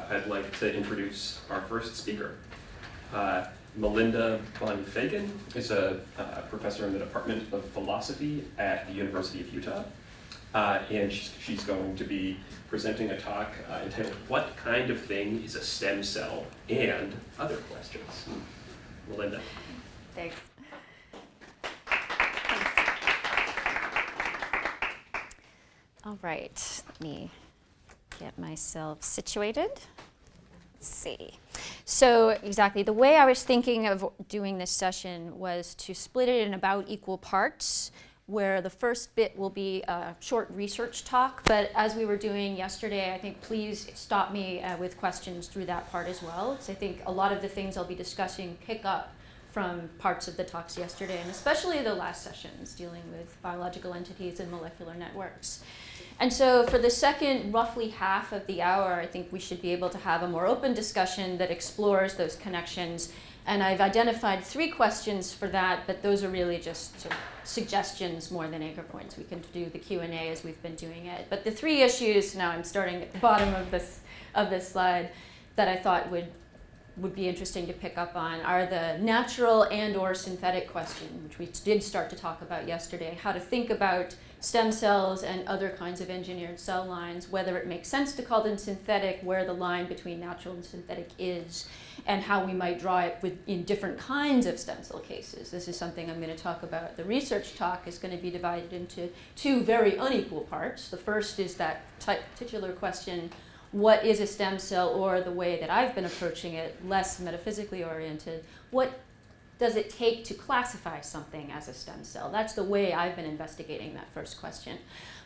I'd like to introduce our first speaker. Melinda von Fagan is a professor in the Department of Philosophy at the University of Utah. And she's going to be presenting a talk entitled, "What Kind of Thing is a Stem Cell?" and other questions. Melinda. Thanks. All right, let me get myself situated. Let's see. So exactly, the way I was thinking of doing this session was to split it in about equal parts, where the first bit will be a short research talk, but as we were doing yesterday, I think please stop me with questions through that part as well, because I think a lot of the things I'll be discussing pick up from parts of the talks yesterday, and especially the last sessions dealing with biological entities and molecular networks. And so for the second roughly half of the hour, I think we should be able to have a more open discussion that explores those connections. And I've identified 3 questions for that, but those are really just sort of suggestions more than anchor points. We can do the Q&A as we've been doing it. But the 3 issues, now I'm starting at the bottom of this slide, that I thought would be interesting to pick up on are the natural and or synthetic question, which we did start to talk about yesterday, how to think about stem cells and other kinds of engineered cell lines, whether it makes sense to call them synthetic, where the line between natural and synthetic is, and how we might draw it in different kinds of stem cell cases. This is something I'm going to talk about. The research talk is going to be divided into 2 very unequal parts. The first is that titular question, what is a stem cell, or the way that I've been approaching it, less metaphysically oriented, what does it take to classify something as a stem cell? That's the way I've been investigating that first question.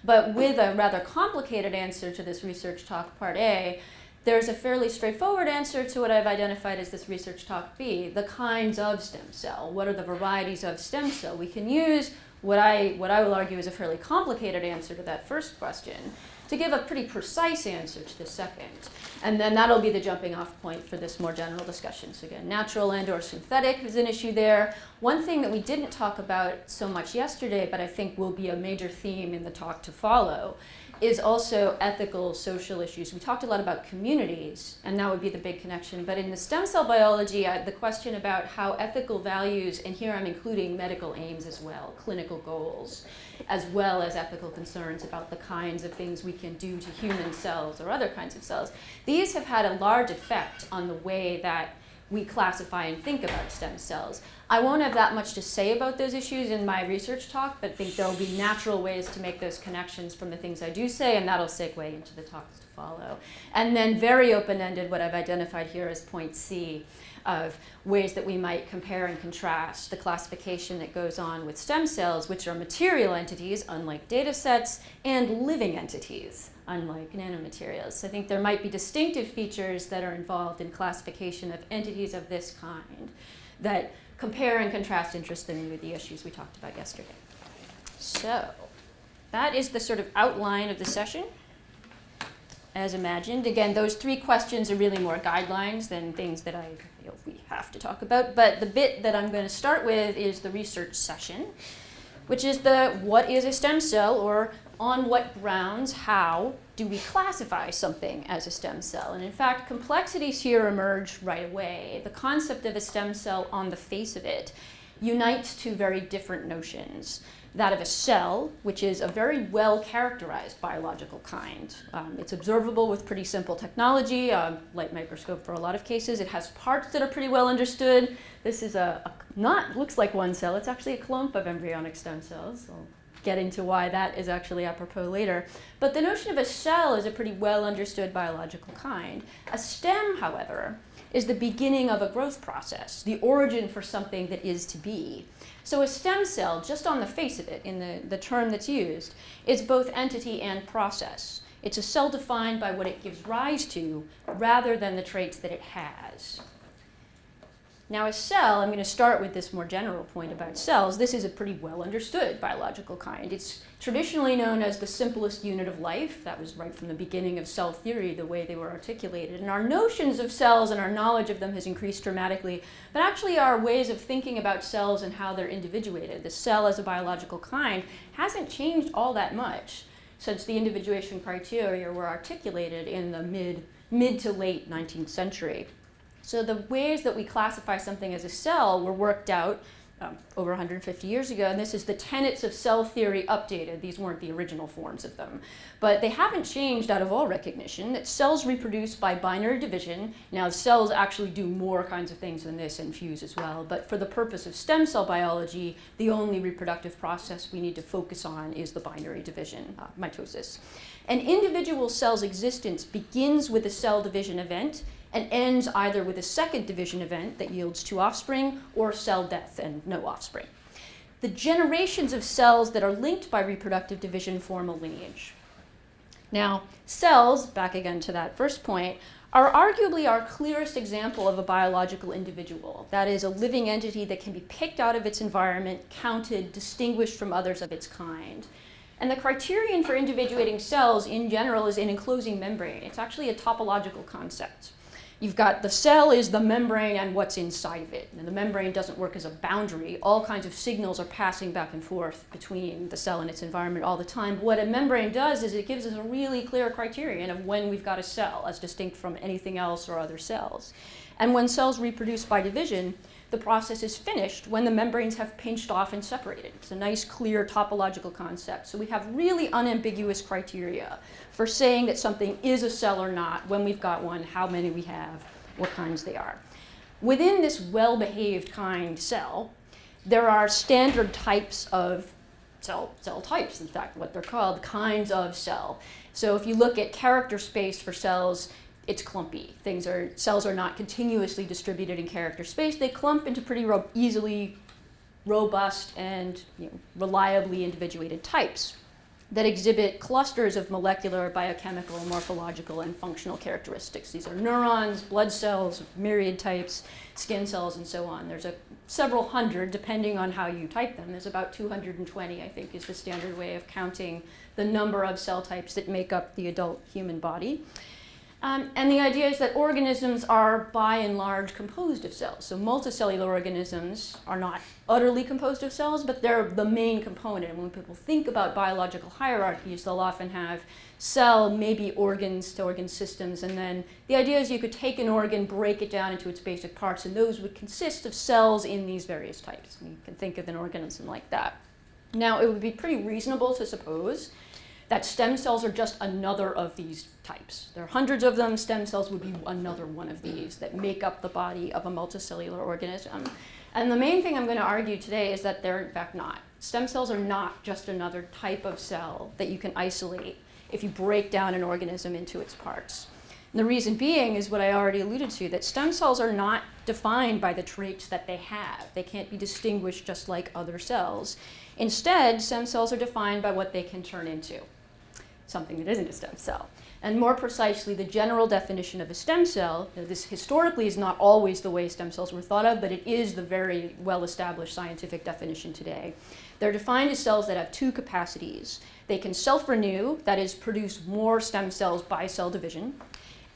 But with a rather complicated answer to this research talk, part A, there's a fairly straightforward answer to what I've identified as this research talk B, the kinds of stem cell. What are the varieties of stem cell? We can use what I will argue is a fairly complicated answer to that first question to give a pretty precise answer to the second. And then that'll be the jumping off point for this more general discussion. So again, natural and or synthetic is an issue there. One thing that we didn't talk about so much yesterday, but I think will be a major theme in the talk to follow, is also ethical, social issues. We talked a lot about communities, and that would be the big connection. But in the stem cell biology, the question about how ethical values, and here I'm including medical aims as well, clinical goals, as well as ethical concerns about the kinds of things we can do to human cells or other kinds of cells, these have had a large effect on the way that we classify and think about stem cells. I won't have that much to say about those issues in my research talk, but I think there'll be natural ways to make those connections from the things I do say, and that'll segue into the talks to follow. And then very open-ended, what I've identified here is point C, of ways that we might compare and contrast the classification that goes on with stem cells, which are material entities, unlike data sets, and living entities, unlike nanomaterials. So I think there might be distinctive features that are involved in classification of entities of this kind that compare and contrast interestingly with the issues we talked about yesterday. So that is the sort of outline of the session, as imagined. Again, those 3 questions are really more guidelines than things that we have to talk about. But the bit that I'm going to start with is the research session, which is the what is a stem cell, or on what grounds, how do we classify something as a stem cell? And in fact, complexities here emerge right away. The concept of a stem cell on the face of it unites 2 very different notions. That of a cell, which is a very well-characterized biological kind. It's observable with pretty simple technology, light microscope for a lot of cases. It has parts that are pretty well understood. This is looks like one cell. It's actually a clump of embryonic stem cells. I'll get into why that is actually apropos later. But the notion of a cell is a pretty well understood biological kind. A stem, however, is the beginning of a growth process, the origin for something that is to be. So a stem cell, just on the face of it, in the term that's used, is both entity and process. It's a cell defined by what it gives rise to, rather than the traits that it has. Now a cell, I'm going to start with this more general point about cells. This is a pretty well understood biological kind. It's traditionally known as the simplest unit of life. That was right from the beginning of cell theory, the way they were articulated. And our notions of cells and our knowledge of them has increased dramatically. But actually our ways of thinking about cells and how they're individuated, the cell as a biological kind, hasn't changed all that much since the individuation criteria were articulated in the mid mid to late 19th century. So the ways that we classify something as a cell were worked out over 150 years ago, and this is the tenets of cell theory updated. These weren't the original forms of them, but they haven't changed out of all recognition, that cells reproduce by binary division. Now, cells actually do more kinds of things than this and fuse as well, but for the purpose of stem cell biology, the only reproductive process we need to focus on is the binary division, mitosis. An individual cell's existence begins with a cell division event and ends either with a second division event that yields 2 offspring or cell death and no offspring. The generations of cells that are linked by reproductive division form a lineage. Now, cells, back again to that first point, are arguably our clearest example of a biological individual. That is, a living entity that can be picked out of its environment, counted, distinguished from others of its kind. And the criterion for individuating cells in general is an enclosing membrane. It's actually a topological concept. You've got the cell is the membrane and what's inside of it. And the membrane doesn't work as a boundary. All kinds of signals are passing back and forth between the cell and its environment all the time. But what a membrane does is it gives us a really clear criterion of when we've got a cell as distinct from anything else or other cells. And when cells reproduce by division, the process is finished when the membranes have pinched off and separated. It's a nice, clear topological concept. So we have really unambiguous criteria for saying that something is a cell or not, when we've got one, how many we have, what kinds they are. Within this well-behaved kind cell, there are standard types of cell types, in fact, what they're called, kinds of cell. So if you look at character space for cells, it's clumpy. Cells are not continuously distributed in character space. They clump into pretty easily robust and reliably individuated types that exhibit clusters of molecular, biochemical, morphological, and functional characteristics. These are neurons, blood cells, myriad types, skin cells, and so on. There's several hundred, depending on how you type them. There's about 220, I think, is the standard way of counting the number of cell types that make up the adult human body. And the idea is that organisms are, by and large, composed of cells. So multicellular organisms are not utterly composed of cells, but they're the main component. And when people think about biological hierarchies, they'll often have cell, maybe organs to organ systems. And then the idea is you could take an organ, break it down into its basic parts, and those would consist of cells in these various types. And you can think of an organism like that. Now, it would be pretty reasonable to suppose that stem cells are just another of these types. There are hundreds of them. Stem cells would be another one of these that make up the body of a multicellular organism. And the main thing I'm going to argue today is that they're in fact not. Stem cells are not just another type of cell that you can isolate if you break down an organism into its parts. And the reason being is what I already alluded to, that stem cells are not defined by the traits that they have. They can't be distinguished just like other cells. Instead, stem cells are defined by what they can turn into, something that isn't a stem cell. And more precisely, the general definition of a stem cell, this historically is not always the way stem cells were thought of, but it is the very well-established scientific definition today. They're defined as cells that have 2 capacities. They can self-renew, that is, produce more stem cells by cell division,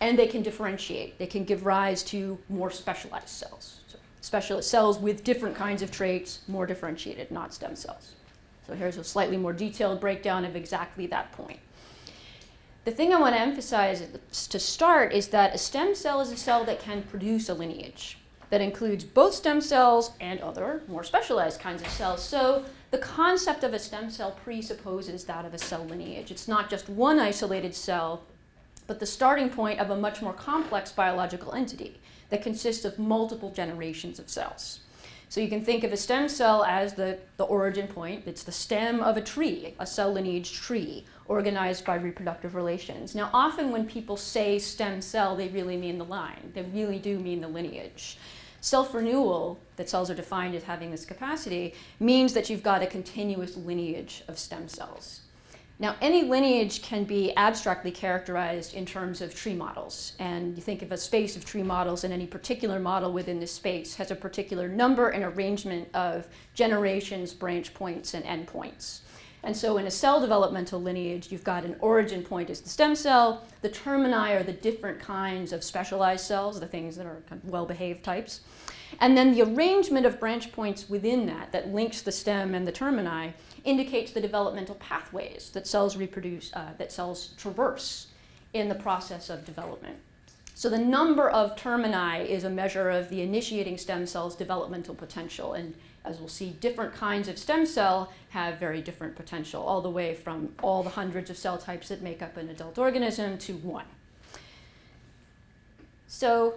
and they can differentiate. They can give rise to more specialized cells. So specialized cells with different kinds of traits, more differentiated, not stem cells. So here's a slightly more detailed breakdown of exactly that point. The thing I want to emphasize to start is that a stem cell is a cell that can produce a lineage that includes both stem cells and other, more specialized kinds of cells. So the concept of a stem cell presupposes that of a cell lineage. It's not just one isolated cell, but the starting point of a much more complex biological entity that consists of multiple generations of cells. So you can think of a stem cell as the origin point. It's the stem of a tree, a cell lineage tree, organized by reproductive relations. Now, often when people say stem cell, they really mean the line. They really do mean the lineage. Self-renewal, that cells are defined as having this capacity, means that you've got a continuous lineage of stem cells. Now, any lineage can be abstractly characterized in terms of tree models. And you think of a space of tree models, and any particular model within this space has a particular number and arrangement of generations, branch points, and endpoints. And so in a cell developmental lineage, you've got an origin point as the stem cell. The termini are the different kinds of specialized cells, the things that are kind of well-behaved types. And then the arrangement of branch points within that links the stem and the termini, indicates the developmental pathways that cells reproduce, that cells traverse in the process of development. So the number of termini is a measure of the initiating stem cell's developmental potential. And as we'll see, different kinds of stem cell have very different potential, all the way from all the hundreds of cell types that make up an adult organism to one. So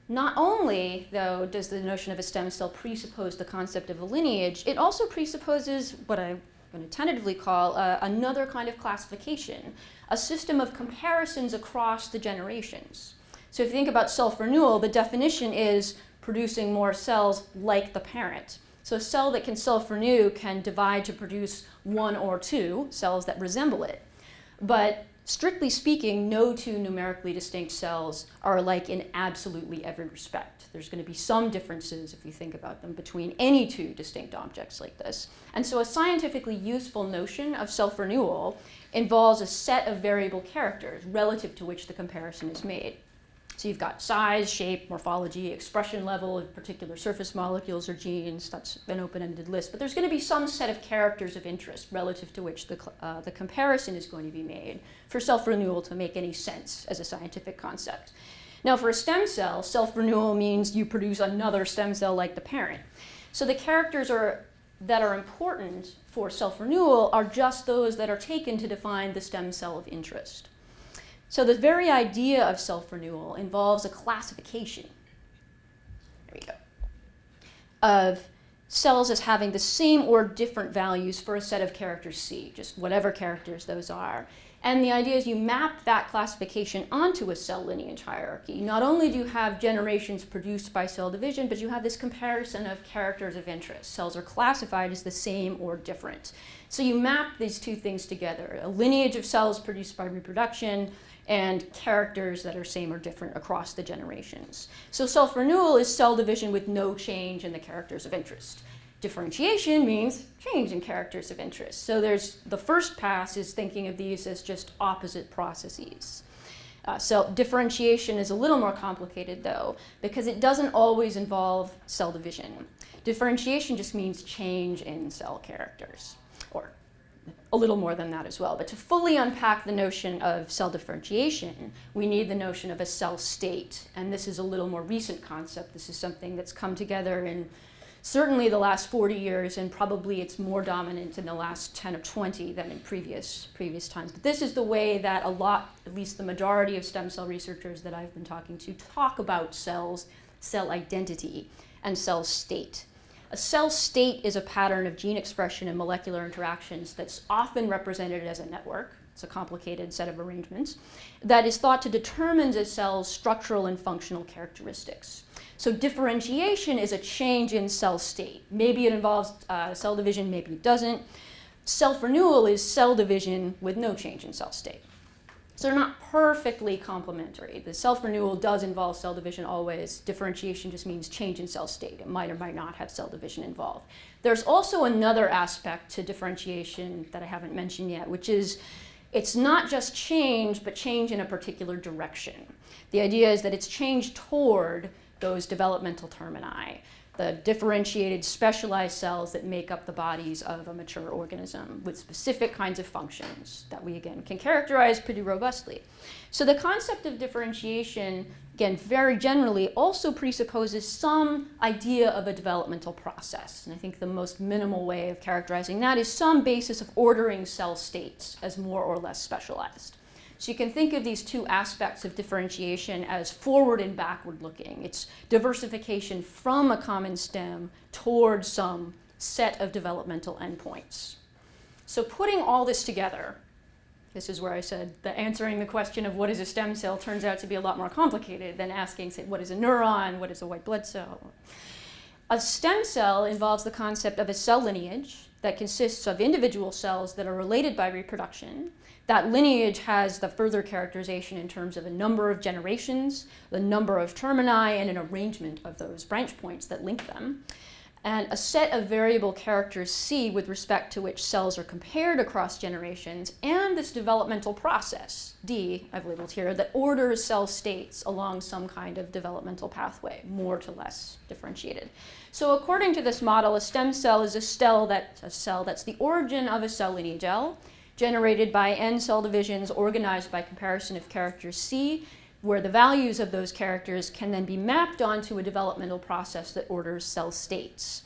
not only, though, does the notion of a stem cell presuppose the concept of a lineage, it also presupposes what I'm going to tentatively call another kind of classification, a system of comparisons across the generations. So if you think about self-renewal, the definition is producing more cells like the parent. So a cell that can self-renew can divide to produce one or two cells that resemble it. But strictly speaking, no two numerically distinct cells are alike in absolutely every respect. There's going to be some differences, if you think about them, between any two distinct objects like this. And so a scientifically useful notion of self-renewal involves a set of variable characters relative to which the comparison is made. So you've got size, shape, morphology, expression level of particular surface molecules or genes. That's an open-ended list. But there's going to be some set of characters of interest relative to which the comparison is going to be made for self-renewal to make any sense as a scientific concept. Now, for a stem cell, self-renewal means you produce another stem cell like the parent. So the characters that are important for self-renewal are just those that are taken to define the stem cell of interest. So the very idea of self-renewal involves a classification, there we go, of cells as having the same or different values for a set of characters C, just whatever characters those are. And the idea is you map that classification onto a cell lineage hierarchy. Not only do you have generations produced by cell division, but you have this comparison of characters of interest. Cells are classified as the same or different. So you map these two things together, a lineage of cells produced by reproduction and characters that are same or different across the generations. So self-renewal is cell division with no change in the characters of interest. Differentiation means change in characters of interest. So there's the first pass is thinking of these as just opposite processes. So differentiation is a little more complicated, though, because it doesn't always involve cell division. Differentiation just means change in cell characters, or a little more than that as well. But to fully unpack the notion of cell differentiation, we need the notion of a cell state. And this is a little more recent concept. This is something that's come together in certainly the last 40 years, and probably it's more dominant in the last 10 or 20 than in previous times. But this is the way that a lot, at least the majority of stem cell researchers that I've been talking to, talk about cells, cell identity, and cell state. A cell state is a pattern of gene expression and molecular interactions that's often represented as a network. It's a complicated set of arrangements that is thought to determine a cell's structural and functional characteristics. So differentiation is a change in cell state. Maybe it involves cell division, maybe it doesn't. Self-renewal is cell division with no change in cell state. So they're not perfectly complementary. The self-renewal does involve cell division always. Differentiation just means change in cell state. It might or might not have cell division involved. There's also another aspect to differentiation that I haven't mentioned yet, which is it's not just change, but change in a particular direction. The idea is that it's change toward those developmental termini, the differentiated specialized cells that make up the bodies of a mature organism with specific kinds of functions that we, again, can characterize pretty robustly. So the concept of differentiation, again, very generally also presupposes some idea of a developmental process. And I think the most minimal way of characterizing that is some basis of ordering cell states as more or less specialized. So you can think of these two aspects of differentiation as forward and backward looking. It's diversification from a common stem towards some set of developmental endpoints. So putting all this together, this is where I said that answering the question of what is a stem cell turns out to be a lot more complicated than asking, say, what is a neuron, what is a white blood cell? A stem cell involves the concept of a cell lineage that consists of individual cells that are related by reproduction. That lineage has the further characterization in terms of a number of generations, the number of termini, and an arrangement of those branch points that link them, and a set of variable characters C with respect to which cells are compared across generations, and this developmental process, D, I've labeled here, that orders cell states along some kind of developmental pathway, more to less differentiated. So according to this model, a stem cell is a cell that's the origin of a cell lineage L, generated by N cell divisions organized by comparison of characters C, where the values of those characters can then be mapped onto a developmental process that orders cell states.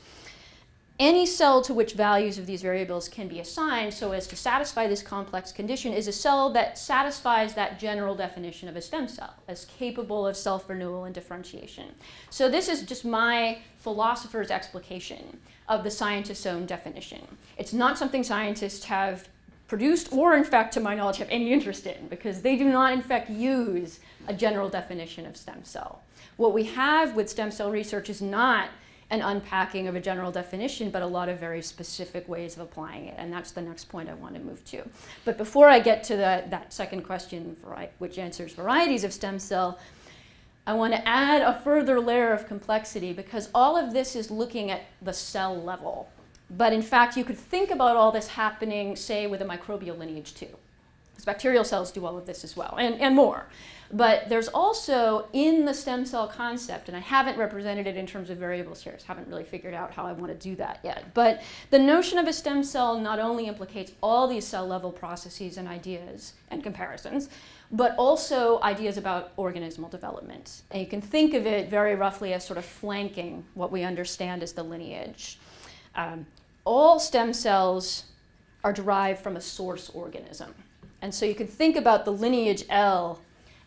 Any cell to which values of these variables can be assigned so as to satisfy this complex condition is a cell that satisfies that general definition of a stem cell as capable of self-renewal and differentiation. So this is just my philosopher's explication of the scientist's own definition. It's not something scientists have produced or, in fact, to my knowledge, have any interest in, because they do not, in fact, use a general definition of stem cell. What we have with stem cell research is not an unpacking of a general definition, but a lot of very specific ways of applying it. And that's the next point I want to move to. But before I get to that second question, which answers varieties of stem cell, I want to add a further layer of complexity, because all of this is looking at the cell level. But in fact, you could think about all this happening, say, with a microbial lineage too. Because bacterial cells do all of this as well, and more. But there's also, in the stem cell concept, and I haven't represented it in terms of variables here, so I haven't really figured out how I want to do that yet. But the notion of a stem cell not only implicates all these cell level processes and ideas and comparisons, but also ideas about organismal development. And you can think of it very roughly as sort of flanking what we understand as the lineage. All stem cells are derived from a source organism. And so you can think about the lineage L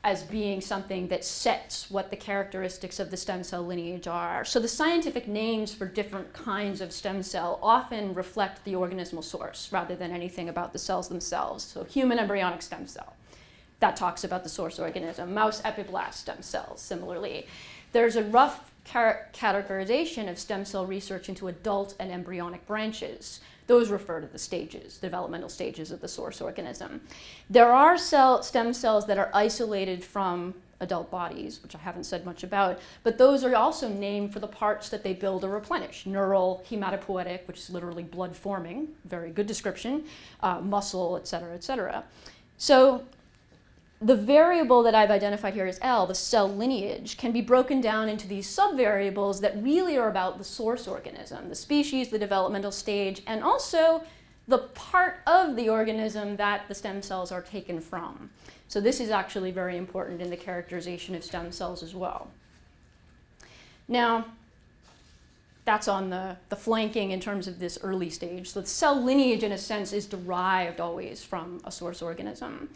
as being something that sets what the characteristics of the stem cell lineage are. So the scientific names for different kinds of stem cell often reflect the organismal source rather than anything about the cells themselves. So human embryonic stem cell, that talks about the source organism. Mouse epiblast stem cells, similarly. There's a rough categorization of stem cell research into adult and embryonic branches. Those refer to the stages, developmental stages of the source organism. There are stem cells that are isolated from adult bodies, which I haven't said much about, but those are also named for the parts that they build or replenish. Neural, hematopoietic, which is literally blood forming, very good description, muscle, et cetera, et cetera. So the variable that I've identified here as L, the cell lineage, can be broken down into these subvariables that really are about the source organism, the species, the developmental stage, and also the part of the organism that the stem cells are taken from. So this is actually very important in the characterization of stem cells as well. Now, that's on the flanking in terms of this early stage. So the cell lineage, in a sense, is derived always from a source organism.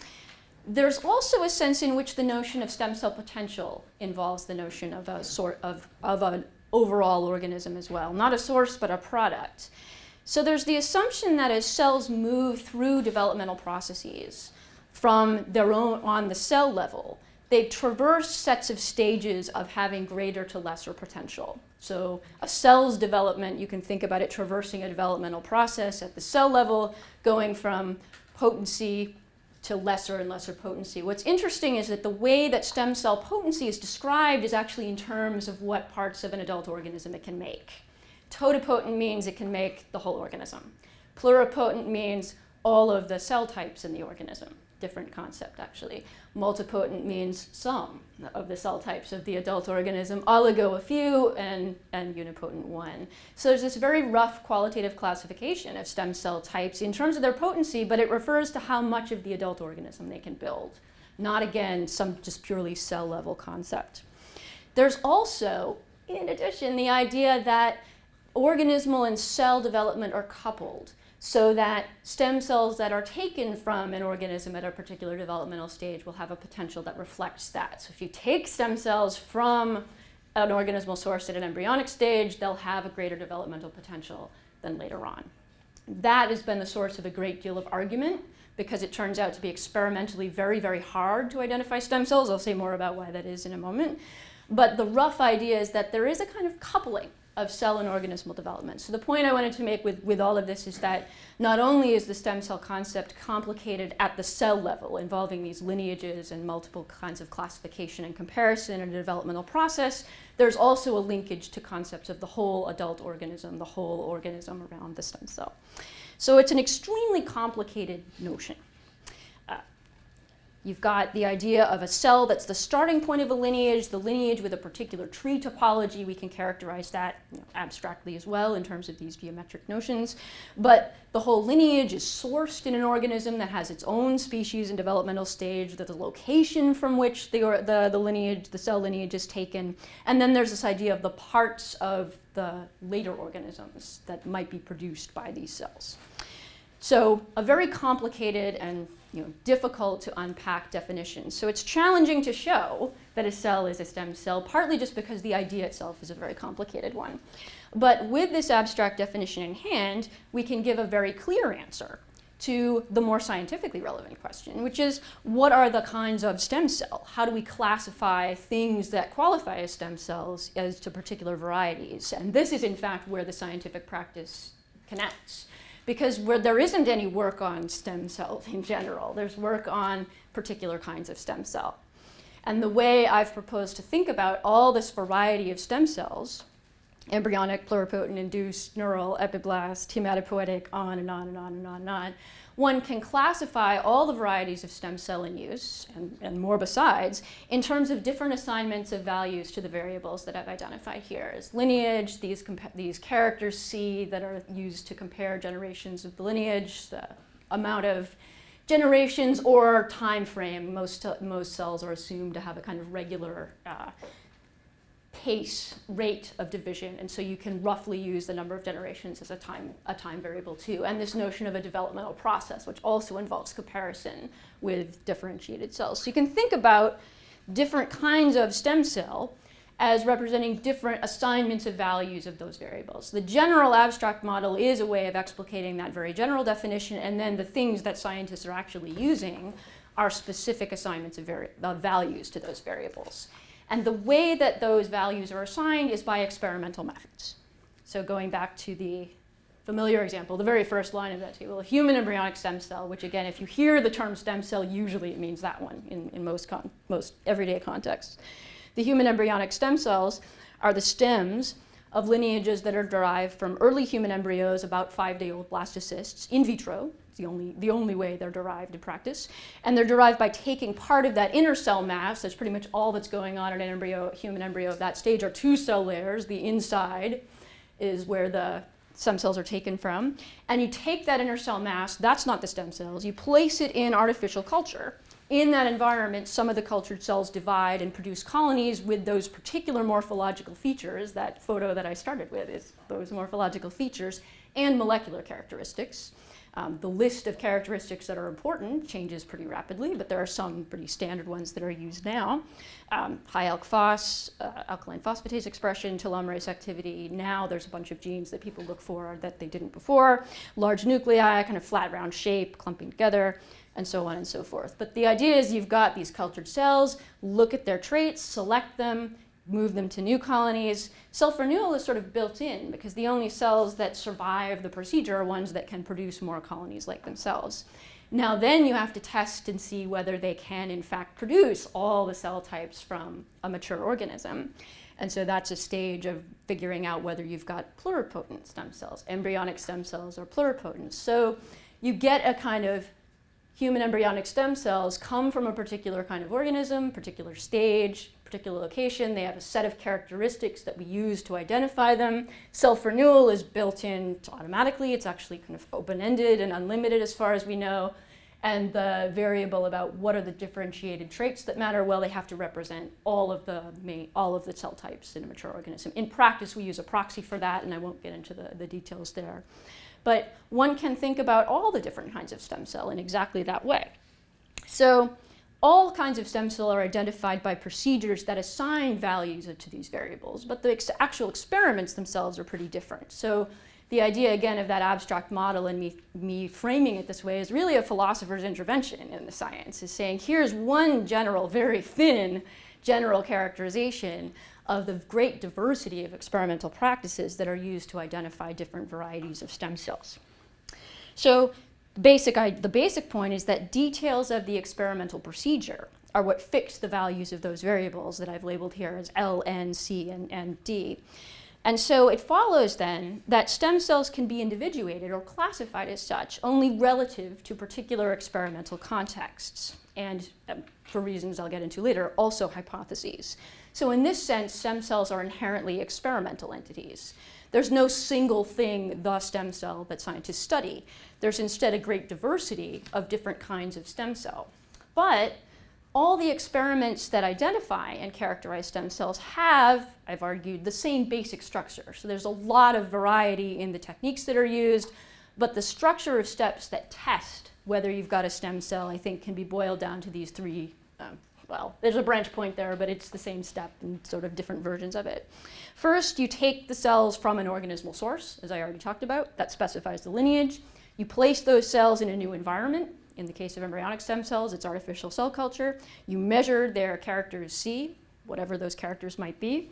There's also a sense in which the notion of stem cell potential involves the notion of an overall organism as well. Not a source, but a product. So there's the assumption that as cells move through developmental processes from their own on the cell level, they traverse sets of stages of having greater to lesser potential. So a cell's development, you can think about it traversing a developmental process at the cell level, going from potency to lesser and lesser potency. What's interesting is that the way that stem cell potency is described is actually in terms of what parts of an adult organism it can make. Totipotent means it can make the whole organism. Pluripotent means all of the cell types in the organism. Different concept, actually. Multipotent means some of the cell types of the adult organism. Oligo, a few, and unipotent, one. So there's this very rough qualitative classification of stem cell types in terms of their potency, but it refers to how much of the adult organism they can build. Not, again, some just purely cell-level concept. There's also, in addition, the idea that organismal and cell development are coupled, so that stem cells that are taken from an organism at a particular developmental stage will have a potential that reflects that. So if you take stem cells from an organismal source at an embryonic stage, they'll have a greater developmental potential than later on. That has been the source of a great deal of argument, because it turns out to be experimentally very, very hard to identify stem cells. I'll say more about why that is in a moment. But the rough idea is that there is a kind of coupling of cell and organismal development. So the point I wanted to make with all of this is that not only is the stem cell concept complicated at the cell level, involving these lineages and multiple kinds of classification and comparison in a developmental process, there's also a linkage to concepts of the whole adult organism, the whole organism around the stem cell. So it's an extremely complicated notion. You've got the idea of a cell that's the starting point of a lineage, the lineage with a particular tree topology. We can characterize that abstractly as well in terms of these geometric notions. But the whole lineage is sourced in an organism that has its own species and developmental stage, the location from which the lineage, the cell lineage is taken. And then there's this idea of the parts of the later organisms that might be produced by these cells. So a very complicated and difficult to unpack definition. So it's challenging to show that a cell is a stem cell, partly just because the idea itself is a very complicated one. But with this abstract definition in hand, we can give a very clear answer to the more scientifically relevant question, which is, what are the kinds of stem cell? How do we classify things that qualify as stem cells as to particular varieties? And this is, in fact, where the scientific practice connects. Because where there isn't any work on stem cells in general, there's work on particular kinds of stem cell. And the way I've proposed to think about all this variety of stem cells, embryonic, pluripotent, induced, neural, epiblast, hematopoietic, on and on and on and on and on, one can classify all the varieties of stem cell in use, and more besides, in terms of different assignments of values to the variables that I've identified here as lineage, these characters C that are used to compare generations of the lineage, the amount of generations or time frame. Most cells are assumed to have a kind of regular pace rate of division, and so you can roughly use the number of generations as a time variable too. And this notion of a developmental process, which also involves comparison with differentiated cells. So you can think about different kinds of stem cell as representing different assignments of values of those variables. The general abstract model is a way of explicating that very general definition, and then the things that scientists are actually using are specific assignments of values to those variables. And the way that those values are assigned is by experimental methods. So going back to the familiar example, the very first line of that table, a human embryonic stem cell, which again, if you hear the term stem cell, usually it means that one in most everyday contexts. The human embryonic stem cells are the stems of lineages that are derived from early human embryos, about 5-day-old blastocysts, in vitro. The only way they're derived in practice. And they're derived by taking part of that inner cell mass. That's pretty much all that's going on in an embryo, human embryo of that stage, are 2 cell layers. The inside is where the stem cells are taken from. And you take that inner cell mass, that's not the stem cells, you place it in artificial culture. In that environment, some of the cultured cells divide and produce colonies with those particular morphological features. That photo that I started with is those morphological features and molecular characteristics. The list of characteristics that are important changes pretty rapidly, but there are some pretty standard ones that are used now. High alk phos, alkaline phosphatase expression, telomerase activity. Now there's a bunch of genes that people look for that they didn't before. Large nuclei, kind of flat round shape, clumping together, and so on and so forth. But the idea is you've got these cultured cells, look at their traits, select them, move them to new colonies. Self-renewal is sort of built in because the only cells that survive the procedure are ones that can produce more colonies like themselves. Now then you have to test and see whether they can in fact produce all the cell types from a mature organism. And so that's a stage of figuring out whether you've got pluripotent stem cells, embryonic stem cells, or pluripotent. So you get a kind of human embryonic stem cells come from a particular kind of organism, particular stage, particular location. They have a set of characteristics that we use to identify them. Self-renewal is built in automatically. It's actually kind of open-ended and unlimited as far as we know. And the variable about what are the differentiated traits that matter, well, they have to represent all of the cell types in a mature organism. In practice, we use a proxy for that, and I won't get into the details there. But one can think about all the different kinds of stem cell in exactly that way. So all kinds of stem cell are identified by procedures that assign values to these variables, but the actual experiments themselves are pretty different. So the idea, again, of that abstract model and me framing it this way is really a philosopher's intervention in the science, is saying here's one general, very thin general characterization of the great diversity of experimental practices that are used to identify different varieties of stem cells. So the basic point is that details of the experimental procedure are what fix the values of those variables that I've labeled here as L, N, C, and D. And so it follows then that stem cells can be individuated or classified as such only relative to particular experimental contexts. and for reasons I'll get into later, also hypotheses. So in this sense, stem cells are inherently experimental entities. There's no single thing, the stem cell, that scientists study. There's instead a great diversity of different kinds of stem cell. But all the experiments that identify and characterize stem cells have, I've argued, the same basic structure. So there's a lot of variety in the techniques that are used, but the structure of steps that test whether you've got a stem cell, I think, can be boiled down to these three. Well, there's a branch point there, but it's the same step and sort of different versions of it. First, you take the cells from an organismal source, as I already talked about. That specifies the lineage. You place those cells in a new environment. In the case of embryonic stem cells, it's artificial cell culture. You measure their characters C, whatever those characters might be.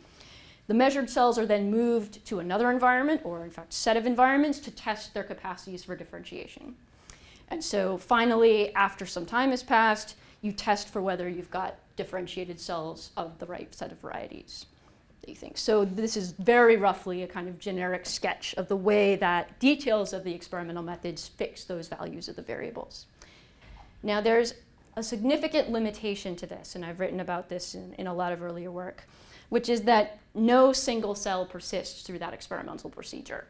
The measured cells are then moved to another environment, or in fact, set of environments, to test their capacities for differentiation. And so finally, after some time has passed, you test for whether you've got differentiated cells of the right set of varieties that you think. So this is very roughly a kind of generic sketch of the way that details of the experimental methods fix those values of the variables. Now there's a significant limitation to this, and I've written about this in a lot of earlier work, which is that no single cell persists through that experimental procedure.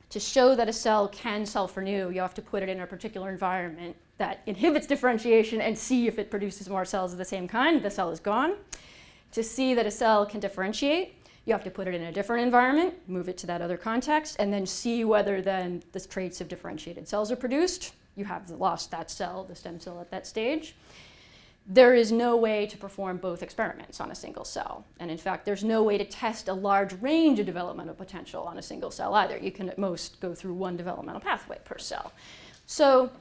To show that a cell can self-renew, you have to put it in a particular environment that inhibits differentiation and see if it produces more cells of the same kind. The cell is gone. To see that a cell can differentiate, you have to put it in a different environment, move it to that other context, and then see whether then the traits of differentiated cells are produced. You have lost that cell, the stem cell, at that stage. There is no way to perform both experiments on a single cell. And in fact, there's no way to test a large range of developmental potential on a single cell either. You can at most go through one developmental pathway per cell. So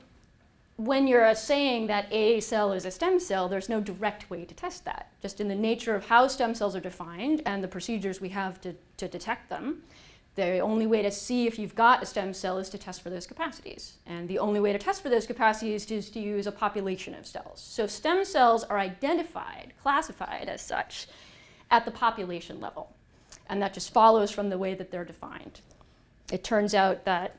when you're saying that a cell is a stem cell, there's no direct way to test that. Just in the nature of how stem cells are defined and the procedures we have to detect them, the only way to see if you've got a stem cell is to test for those capacities. And the only way to test for those capacities is to use a population of cells. So stem cells are identified, classified as such, at the population level. And that just follows from the way that they're defined. It turns out that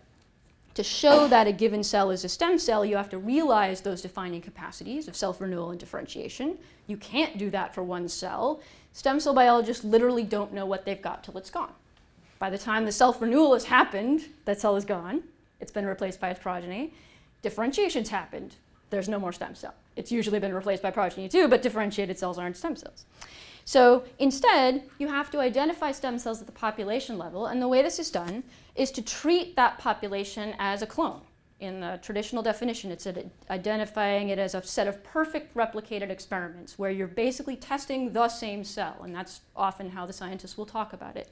to show that a given cell is a stem cell, you have to realize those defining capacities of self-renewal and differentiation. You can't do that for one cell. Stem cell biologists literally don't know what they've got till it's gone. By the time the self-renewal has happened, that cell is gone. It's been replaced by its progeny. Differentiation's happened. There's no more stem cell. It's usually been replaced by progeny too, but differentiated cells aren't stem cells. So instead, you have to identify stem cells at the population level, and the way this is done is to treat that population as a clone. In the traditional definition, it's identifying it as a set of perfect replicated experiments where you're basically testing the same cell, and that's often how the scientists will talk about it.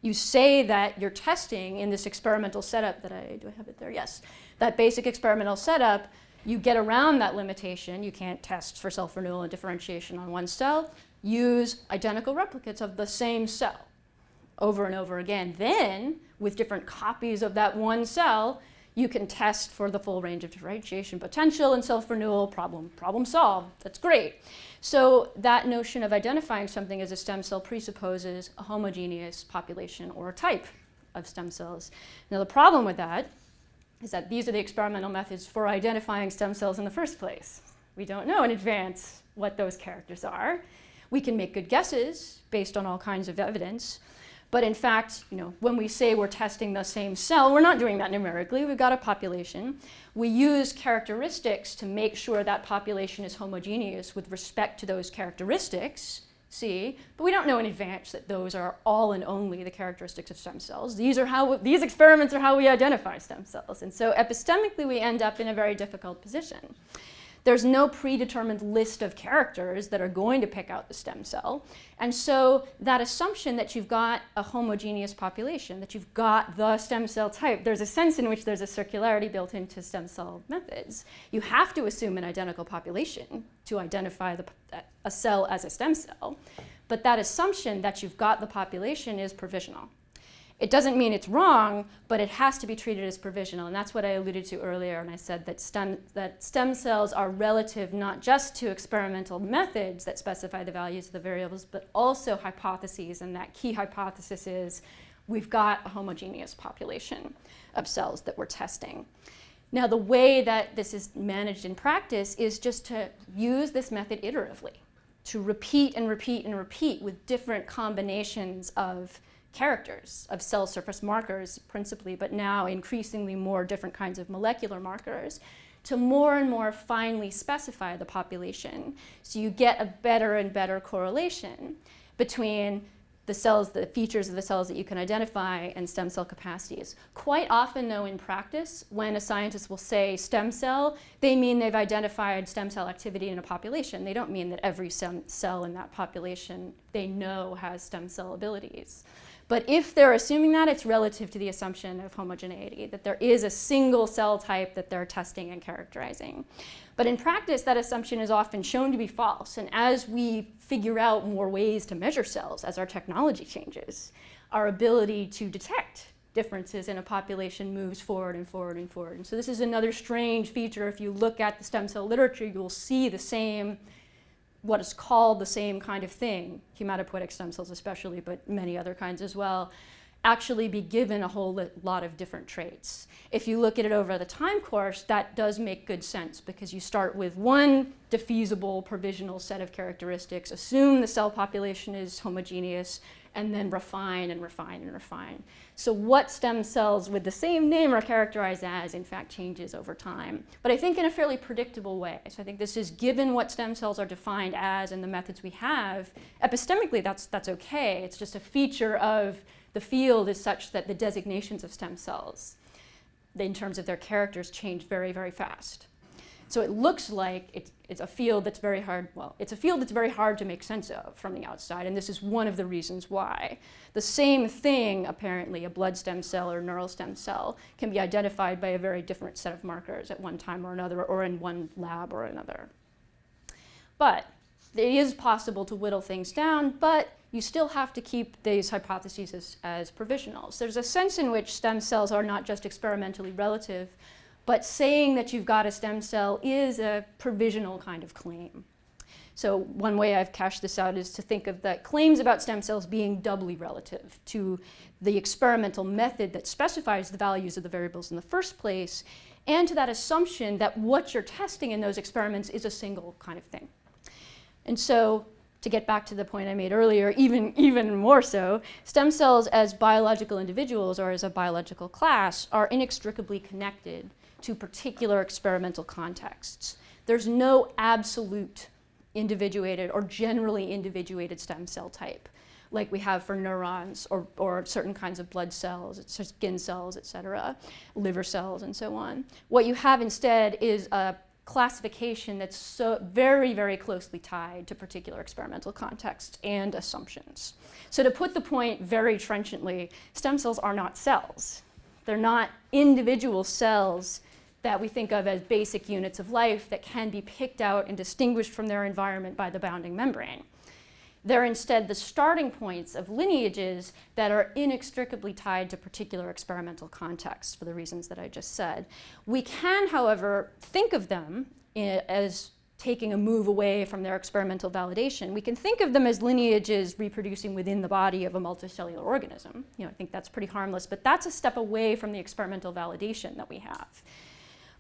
You say that you're testing in this experimental setup do I have it there? Yes. That basic experimental setup, you get around that limitation. You can't test for self-renewal and differentiation on one cell. Use identical replicates of the same cell over and over again. Then, with different copies of that one cell, you can test for the full range of differentiation potential and self-renewal, problem solved. That's great. So that notion of identifying something as a stem cell presupposes a homogeneous population or type of stem cells. Now the problem with that is that these are the experimental methods for identifying stem cells in the first place. We don't know in advance what those characters are. We can make good guesses based on all kinds of evidence. But in fact, when we say we're testing the same cell, we're not doing that numerically. We've got a population. We use characteristics to make sure that population is homogeneous with respect to those characteristics, C, but we don't know in advance that those are all and only the characteristics of stem cells. These experiments are how we identify stem cells. And so epistemically, we end up in a very difficult position. There's no predetermined list of characters that are going to pick out the stem cell. And so that assumption that you've got a homogeneous population, that you've got the stem cell type, there's a sense in which there's a circularity built into stem cell methods. You have to assume an identical population to identify a cell as a stem cell. But that assumption that you've got the population is provisional. It doesn't mean it's wrong, but it has to be treated as provisional. And that's what I alluded to earlier when I said that stem cells are relative not just to experimental methods that specify the values of the variables, but also hypotheses. And that key hypothesis is we've got a homogeneous population of cells that we're testing. Now, the way that this is managed in practice is just to use this method iteratively, to repeat and repeat and repeat with different combinations of characters, of cell surface markers principally, but now increasingly more different kinds of molecular markers, to more and more finely specify the population. So you get a better and better correlation between the cells, the features of the cells that you can identify, and stem cell capacities. Quite often, though, in practice, when a scientist will say stem cell, they mean they've identified stem cell activity in a population. They don't mean that every cell in that population they know has stem cell abilities. But if they're assuming that, it's relative to the assumption of homogeneity, that there is a single cell type that they're testing and characterizing. But in practice, that assumption is often shown to be false. And as we figure out more ways to measure cells, as our technology changes, our ability to detect differences in a population moves forward and forward and forward. And so this is another strange feature. If you look at the stem cell literature, you'll see the same, what is called the same kind of thing, hematopoietic stem cells especially, but many other kinds as well, actually be given a whole lot of different traits. If you look at it over the time course, that does make good sense because you start with one defeasible provisional set of characteristics, assume the cell population is homogeneous, and then refine and refine and refine. So what stem cells with the same name are characterized as, in fact, changes over time. But I think in a fairly predictable way. So I think this is, given what stem cells are defined as and the methods we have, epistemically that's okay. It's just a feature of the field is such that the designations of stem cells, in terms of their characters, change very, very fast. So it looks like it's a field that's very hard, well, it's a field that's very hard to make sense of from the outside, and this is one of the reasons why. The same thing, apparently, a blood stem cell or neural stem cell, can be identified by a very different set of markers at one time or another, or in one lab or another. But it is possible to whittle things down, but you still have to keep these hypotheses as provisionals. There's a sense in which stem cells are not just experimentally relative, but saying that you've got a stem cell is a provisional kind of claim. So one way I've cashed this out is to think of the claims about stem cells being doubly relative to the experimental method that specifies the values of the variables in the first place, and to that assumption that what you're testing in those experiments is a single kind of thing. And so, to get back to the point I made earlier, even more so, stem cells as biological individuals or as a biological class are inextricably connected to particular experimental contexts. There's no absolute individuated or generally individuated stem cell type like we have for neurons or certain kinds of blood cells, skin cells, et cetera, liver cells, and so on. What you have instead is a classification that's so very, very closely tied to particular experimental contexts and assumptions. So to put the point very trenchantly, stem cells are not cells. They're not individual cells that we think of as basic units of life that can be picked out and distinguished from their environment by the bounding membrane. They're instead the starting points of lineages that are inextricably tied to particular experimental contexts for the reasons that I just said. We can, however, think of them as taking a move away from their experimental validation. We can think of them as lineages reproducing within the body of a multicellular organism. I think that's pretty harmless, but that's a step away from the experimental validation that we have.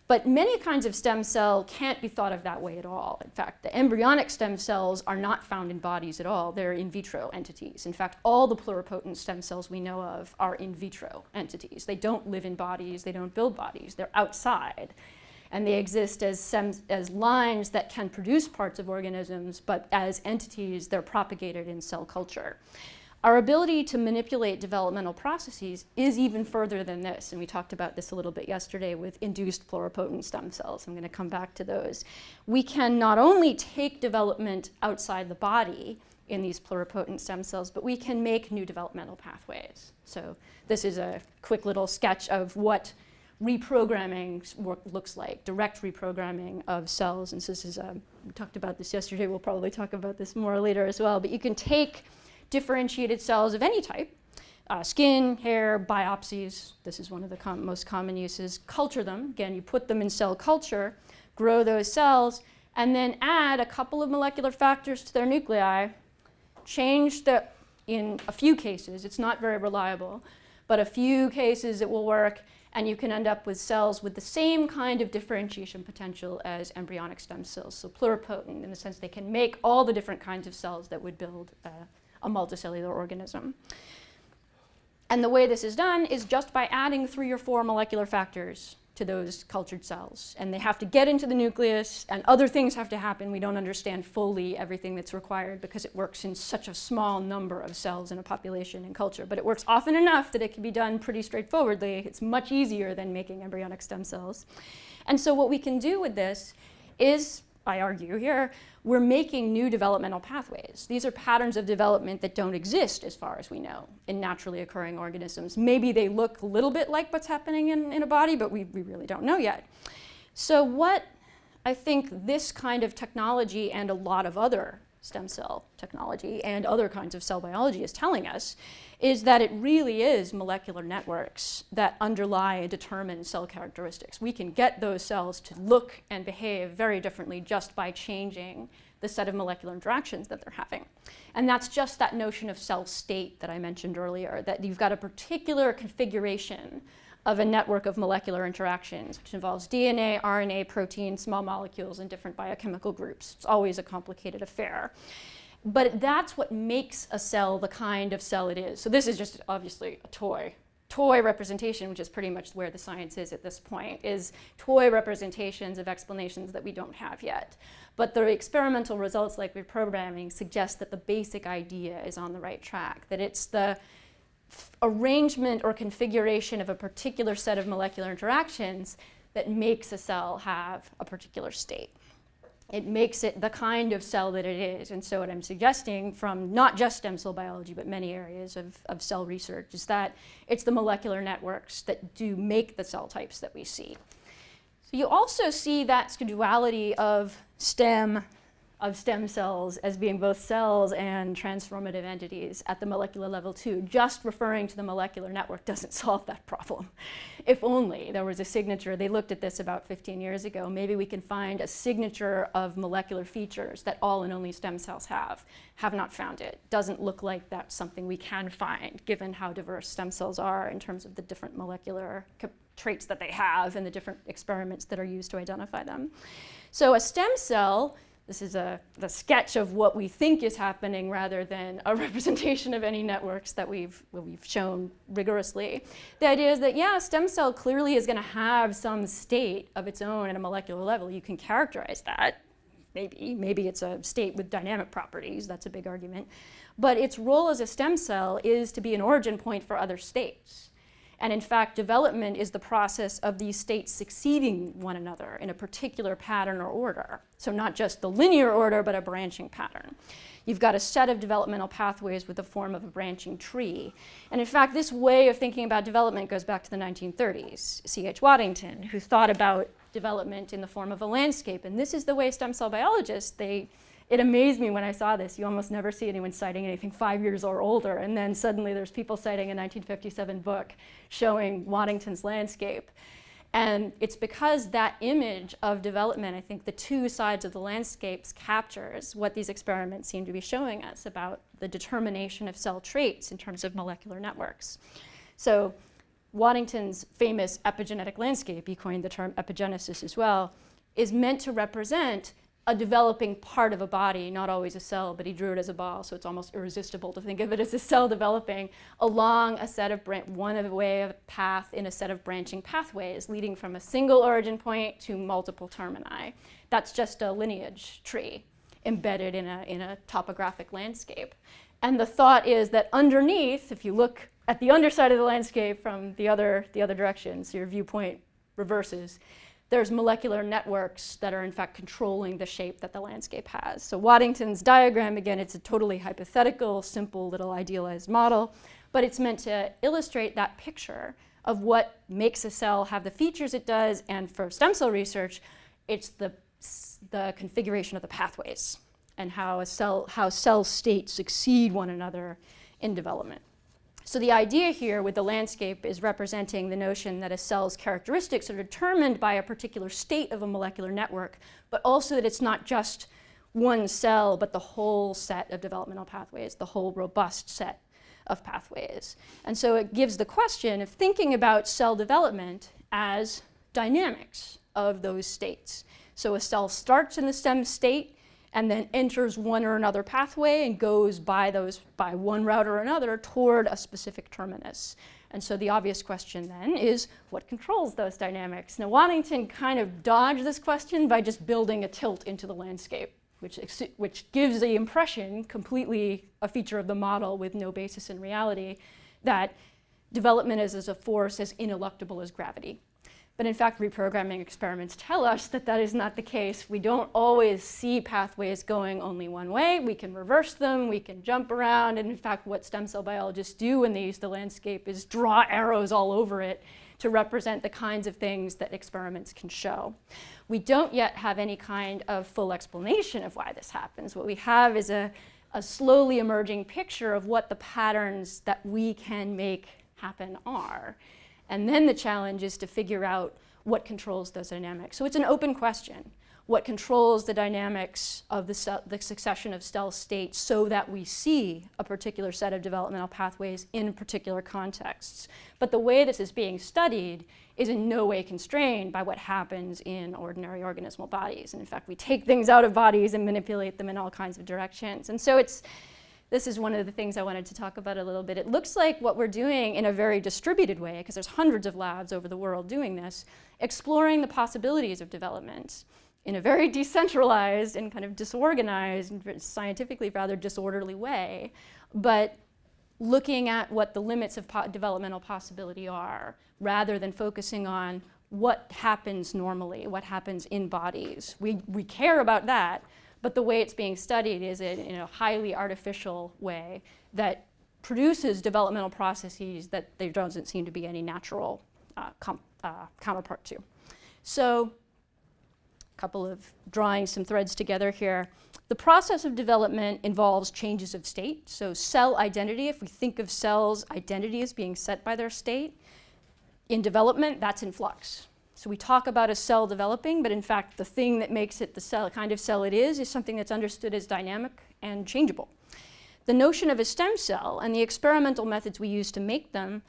But many kinds of stem cell can't be thought of that way at all. In fact, the embryonic stem cells are not found in bodies at all. They're in vitro entities. In fact, all the pluripotent stem cells we know of are in vitro entities. They don't live in bodies. They don't build bodies. They're outside. And they exist as lines that can produce parts of organisms, but as entities, they're propagated in cell culture. Our ability to manipulate developmental processes is even further than this, and we talked about this a little bit yesterday with induced pluripotent stem cells. I'm going to come back to those. We can not only take development outside the body in these pluripotent stem cells, but we can make new developmental pathways. So this is a quick little sketch of what reprogramming looks like, direct reprogramming of cells. And so this is, we talked about this yesterday, we'll probably talk about this more later as well, but you can take differentiated cells of any type, skin, hair, biopsies, this is one of the most common uses, culture them, again, you put them in cell culture, grow those cells, and then add a couple of molecular factors to their nuclei, change in a few cases, it's not very reliable, but a few cases it will work, And you can end up with cells with the same kind of differentiation potential as embryonic stem cells, so pluripotent in the sense they can make all the different kinds of cells that would build a multicellular organism. And the way this is done is just by adding 3 or 4 molecular factors to those cultured cells. And they have to get into the nucleus, and other things have to happen. We don't understand fully everything that's required because it works in such a small number of cells in a population in culture. But it works often enough that it can be done pretty straightforwardly. It's much easier than making embryonic stem cells. And so what we can do with this is, I argue here, we're making new developmental pathways. These are patterns of development that don't exist, as far as we know, in naturally occurring organisms. Maybe they look a little bit like what's happening in a body, but we really don't know yet. So what I think this kind of technology and a lot of other stem cell technology and other kinds of cell biology is telling us is that it really is molecular networks that underlie and determine cell characteristics. We can get those cells to look and behave very differently just by changing the set of molecular interactions that they're having. And that's just that notion of cell state that I mentioned earlier, that you've got a particular configuration of a network of molecular interactions, which involves DNA, RNA, protein, small molecules, and different biochemical groups. It's always a complicated affair. But that's what makes a cell the kind of cell it is. So this is just obviously a toy representation, which is pretty much where the science is at this point, is toy representations of explanations that we don't have yet. But the experimental results, like reprogramming, suggest that the basic idea is on the right track, that it's the arrangement or configuration of a particular set of molecular interactions that makes a cell have a particular state. It makes it the kind of cell that it is. And so what I'm suggesting from not just stem cell biology, but many areas of cell research is that it's the molecular networks that do make the cell types that we see. So you also see that duality of stem cells as being both cells and transformative entities at the molecular level too. Just referring to the molecular network doesn't solve that problem. If only there was a signature. They looked at this about 15 years ago. Maybe we can find a signature of molecular features that all and only stem cells have. Have not found it. Doesn't look like that's something we can find, given how diverse stem cells are in terms of the different molecular traits that they have and the different experiments that are used to identify them. So a stem cell, this is the sketch of what we think is happening rather than a representation of any networks that we've shown rigorously. The idea is that, yeah, a stem cell clearly is going to have some state of its own at a molecular level. You can characterize that. Maybe it's a state with dynamic properties. That's a big argument. But its role as a stem cell is to be an origin point for other states. And in fact, development is the process of these states succeeding one another in a particular pattern or order. So not just the linear order, but a branching pattern. You've got a set of developmental pathways with the form of a branching tree. And in fact, this way of thinking about development goes back to the 1930s. C.H. Waddington, who thought about development in the form of a landscape. And this is the way stem cell biologists, it amazed me when I saw this. You almost never see anyone citing anything 5 years or older, and then suddenly there's people citing a 1957 book showing Waddington's landscape. And it's because that image of development, I think the two sides of the landscapes captures what these experiments seem to be showing us about the determination of cell traits in terms of molecular networks. So Waddington's famous epigenetic landscape, he coined the term epigenesis as well, is meant to represent a developing part of a body, not always a cell, but he drew it as a ball, so it's almost irresistible to think of it as a cell developing along a set of a path in a set of branching pathways leading from a single origin point to multiple termini. That's just a lineage tree embedded in a topographic landscape. And the thought is that underneath, if you look at the underside of the landscape from the other direction, so your viewpoint reverses, there's molecular networks that are in fact controlling the shape that the landscape has. So Waddington's diagram, again, it's a totally hypothetical, simple little idealized model, but it's meant to illustrate that picture of what makes a cell have the features it does, and for stem cell research, it's the configuration of the pathways and how cell states succeed one another in development. So the idea here with the landscape is representing the notion that a cell's characteristics are determined by a particular state of a molecular network, but also that it's not just one cell, but the whole set of developmental pathways, the whole robust set of pathways. And so it gives the question of thinking about cell development as dynamics of those states. So a cell starts in the stem state and then enters one or another pathway and goes by one route or another toward a specific terminus. And so the obvious question then is, what controls those dynamics? Now, Waddington kind of dodged this question by just building a tilt into the landscape, which gives the impression, completely a feature of the model with no basis in reality, that development is as a force as ineluctable as gravity. But in fact, reprogramming experiments tell us that that is not the case. We don't always see pathways going only one way. We can reverse them, we can jump around, and in fact, what stem cell biologists do when they use the landscape is draw arrows all over it to represent the kinds of things that experiments can show. We don't yet have any kind of full explanation of why this happens. What we have is a slowly emerging picture of what the patterns that we can make happen are. And then the challenge is to figure out what controls those dynamics. So it's an open question. What controls the dynamics of the succession of cell states so that we see a particular set of developmental pathways in particular contexts? But the way this is being studied is in no way constrained by what happens in ordinary organismal bodies. And in fact, we take things out of bodies and manipulate them in all kinds of directions. And so this is one of the things I wanted to talk about a little bit. It looks like what we're doing in a very distributed way, because there's hundreds of labs over the world doing this, exploring the possibilities of development in a very decentralized and kind of disorganized, and scientifically rather disorderly way, but looking at what the limits of developmental possibility are, rather than focusing on what happens normally, what happens in bodies. We care about that, but the way it's being studied is in a highly artificial way that produces developmental processes that there doesn't seem to be any natural counterpart to. So, a couple of drawing some threads together here. The process of development involves changes of state. So cell identity, if we think of cells' identity as being set by their state, in development, that's in flux. So we talk about a cell developing, but in fact, the thing that makes it the cell, kind of cell it is something that's understood as dynamic and changeable. The notion of a stem cell and the experimental methods we use to make them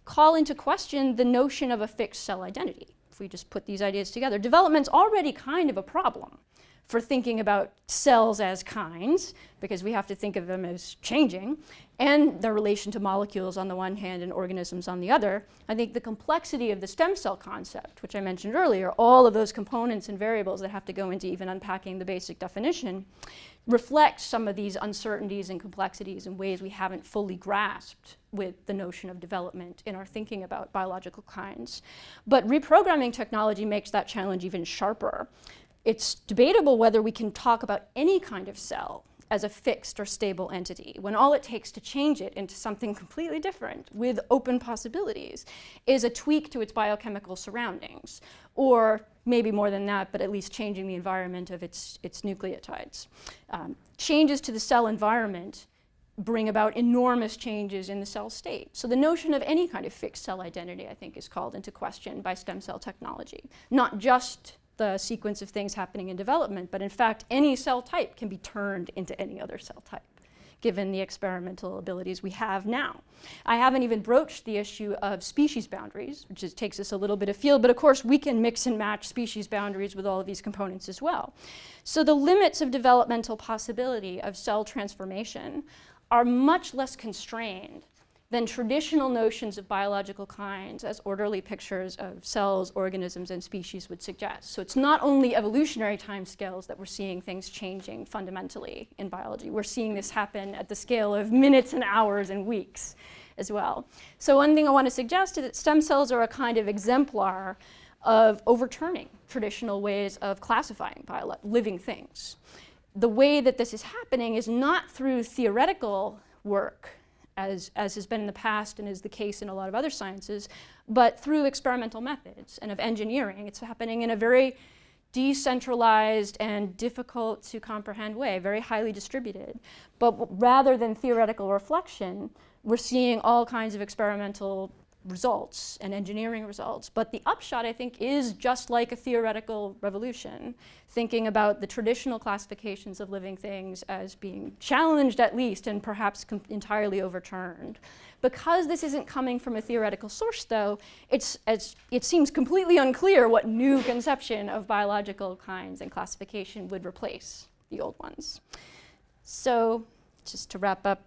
call into question the notion of a fixed cell identity. If we just put these ideas together, development's already kind of a problem for thinking about cells as kinds, because we have to think of them as changing, and their relation to molecules on the one hand and organisms on the other. I think the complexity of the stem cell concept, which I mentioned earlier, all of those components and variables that have to go into even unpacking the basic definition, reflects some of these uncertainties and complexities in ways we haven't fully grasped with the notion of development in our thinking about biological kinds. But reprogramming technology makes that challenge even sharper. It's debatable whether we can talk about any kind of cell as a fixed or stable entity, when all it takes to change it into something completely different with open possibilities is a tweak to its biochemical surroundings, or maybe more than that, but at least changing the environment of its nucleotides. Changes to the cell environment bring about enormous changes in the cell state. So the notion of any kind of fixed cell identity, I think, is called into question by stem cell technology. Not just the sequence of things happening in development, but in fact, any cell type can be turned into any other cell type, given the experimental abilities we have now. I haven't even broached the issue of species boundaries, which takes us a little bit afield, but of course we can mix and match species boundaries with all of these components as well. So the limits of developmental possibility of cell transformation are much less constrained than traditional notions of biological kinds as orderly pictures of cells, organisms, and species would suggest. So it's not only evolutionary timescales that we're seeing things changing fundamentally in biology. We're seeing this happen at the scale of minutes and hours and weeks as well. So one thing I want to suggest is that stem cells are a kind of exemplar of overturning traditional ways of classifying living things. The way that this is happening is not through theoretical work, as has been in the past and is the case in a lot of other sciences, but through experimental methods and of engineering. It's happening in a very decentralized and difficult to comprehend way, very highly distributed. But rather than theoretical reflection, we're seeing all kinds of experimental results and engineering results. But the upshot, I think, is just like a theoretical revolution, thinking about the traditional classifications of living things as being challenged at least and perhaps entirely overturned. Because this isn't coming from a theoretical source, though, it seems completely unclear what new conception of biological kinds and classification would replace the old ones. So just to wrap up,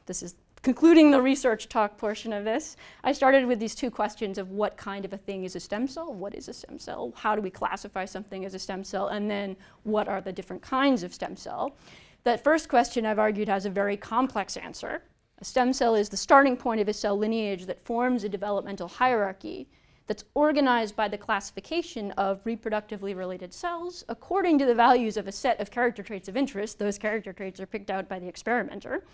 this is concluding the research talk portion of this. I started with these two questions of what kind of a thing is a stem cell, what is a stem cell, how do we classify something as a stem cell, and then what are the different kinds of stem cell. That first question, I've argued, has a very complex answer. A stem cell is the starting point of a cell lineage that forms a developmental hierarchy that's organized by the classification of reproductively related cells according to the values of a set of character traits of interest. Those character traits are picked out by the experimenter.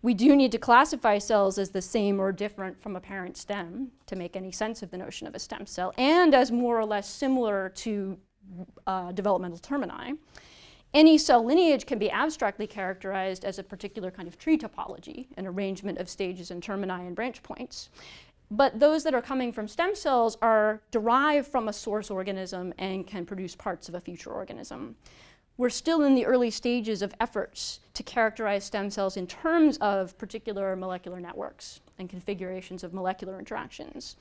We do need to classify cells as the same or different from a parent stem to make any sense of the notion of a stem cell, and as more or less similar to developmental termini. Any cell lineage can be abstractly characterized as a particular kind of tree topology, an arrangement of stages and termini and branch points. But those that are coming from stem cells are derived from a source organism and can produce parts of a future organism. We're still in the early stages of efforts to characterize stem cells in terms of particular molecular networks and configurations of molecular interactions.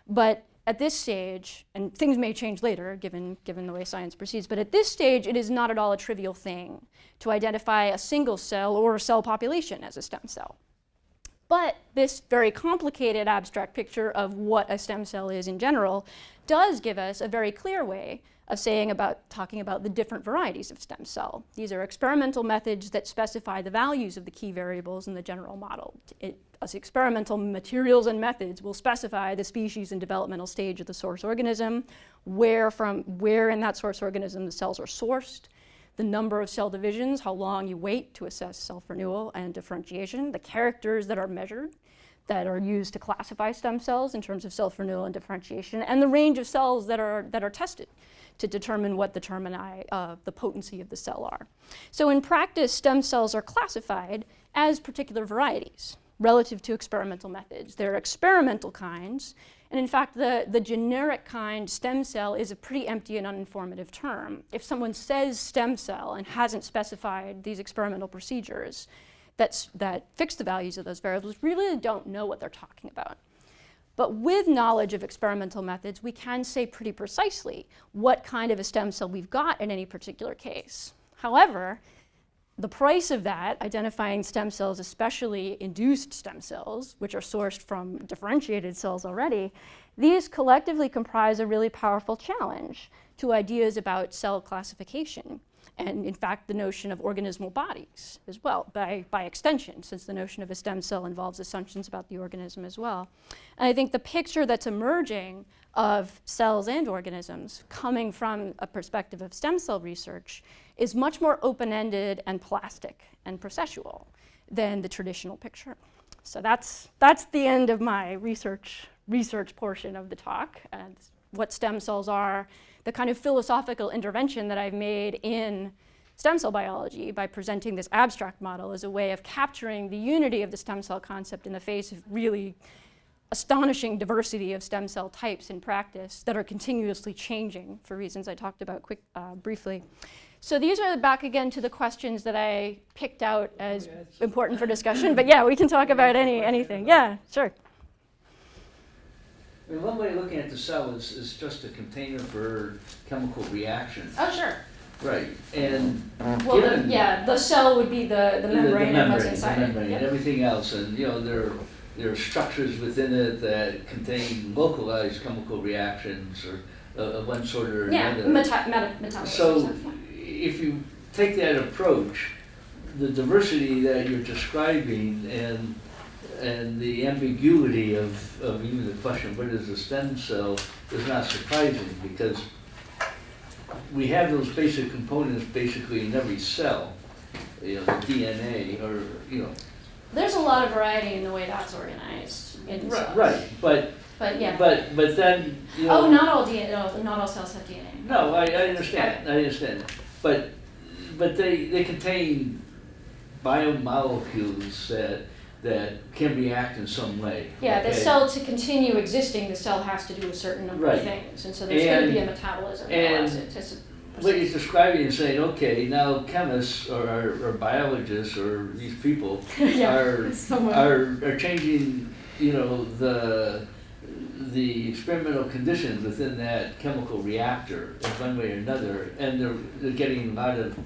But at this stage, and things may change later given the way science proceeds, but at this stage it is not at all a trivial thing to identify a single cell or a cell population as a stem cell. But this very complicated abstract picture of what a stem cell is in general does give us a very clear way of talking about the different varieties of stem cell. These are experimental methods that specify the values of the key variables in the general model. As experimental materials and methods will specify the species and developmental stage of the source organism, where in that source organism the cells are sourced, the number of cell divisions, how long you wait to assess self-renewal and differentiation, the characters that are measured, that are used to classify stem cells in terms of self-renewal and differentiation, and the range of cells that are tested to determine what the termini of the potency of the cell are. So in practice, stem cells are classified as particular varieties relative to experimental methods. They're experimental kinds, and in fact, the generic kind stem cell is a pretty empty and uninformative term. If someone says stem cell and hasn't specified these experimental procedures that fix the values of those variables, we really don't know what they're talking about. But with knowledge of experimental methods, we can say pretty precisely what kind of a stem cell we've got in any particular case. However, the price of that, identifying stem cells, especially induced stem cells, which are sourced from differentiated cells already, these collectively comprise a really powerful challenge to ideas about cell classification. And in fact, the notion of organismal bodies as well, by extension, since the notion of a stem cell involves assumptions about the organism as well. And I think the picture that's emerging of cells and organisms coming from a perspective of stem cell research is much more open-ended and plastic and processual than the traditional picture. So that's the end of my research portion of the talk, and what stem cells are, the kind of philosophical intervention that I've made in stem cell biology by presenting this abstract model as a way of capturing the unity of the stem cell concept in the face of really astonishing diversity of stem cell types in practice that are continuously changing for reasons I talked about briefly. So these are back again to the questions that I picked out as important for discussion, but yeah, we can talk about anything. Yeah, sure. I mean, one way of looking at the cell is just a container for chemical reaction. Oh, sure. Right, and well, the cell would be the membrane and what's inside it. Yep. And everything else, and there are structures within it that contain localized chemical reactions or of one sort or another. Metabolism. So, if you take that approach, the diversity that you're describing and the ambiguity of even the question, what is a stem cell, is not surprising, because we have those basic components basically in every cell, the DNA or, There's a lot of variety in the way that's organized in cells. Right, but yeah. But then, not all cells have DNA. No, I understand. But they contain biomolecules that that can react in some way. Yeah, the okay? cell, to continue existing, the cell has to do a certain number Right. of things, and so there's going to be a metabolism that allows it to What you're describing is saying, okay, now chemists or biologists or these people Yeah, are changing, you know, the experimental conditions within that chemical reactor in one way or another, and they're getting a lot of,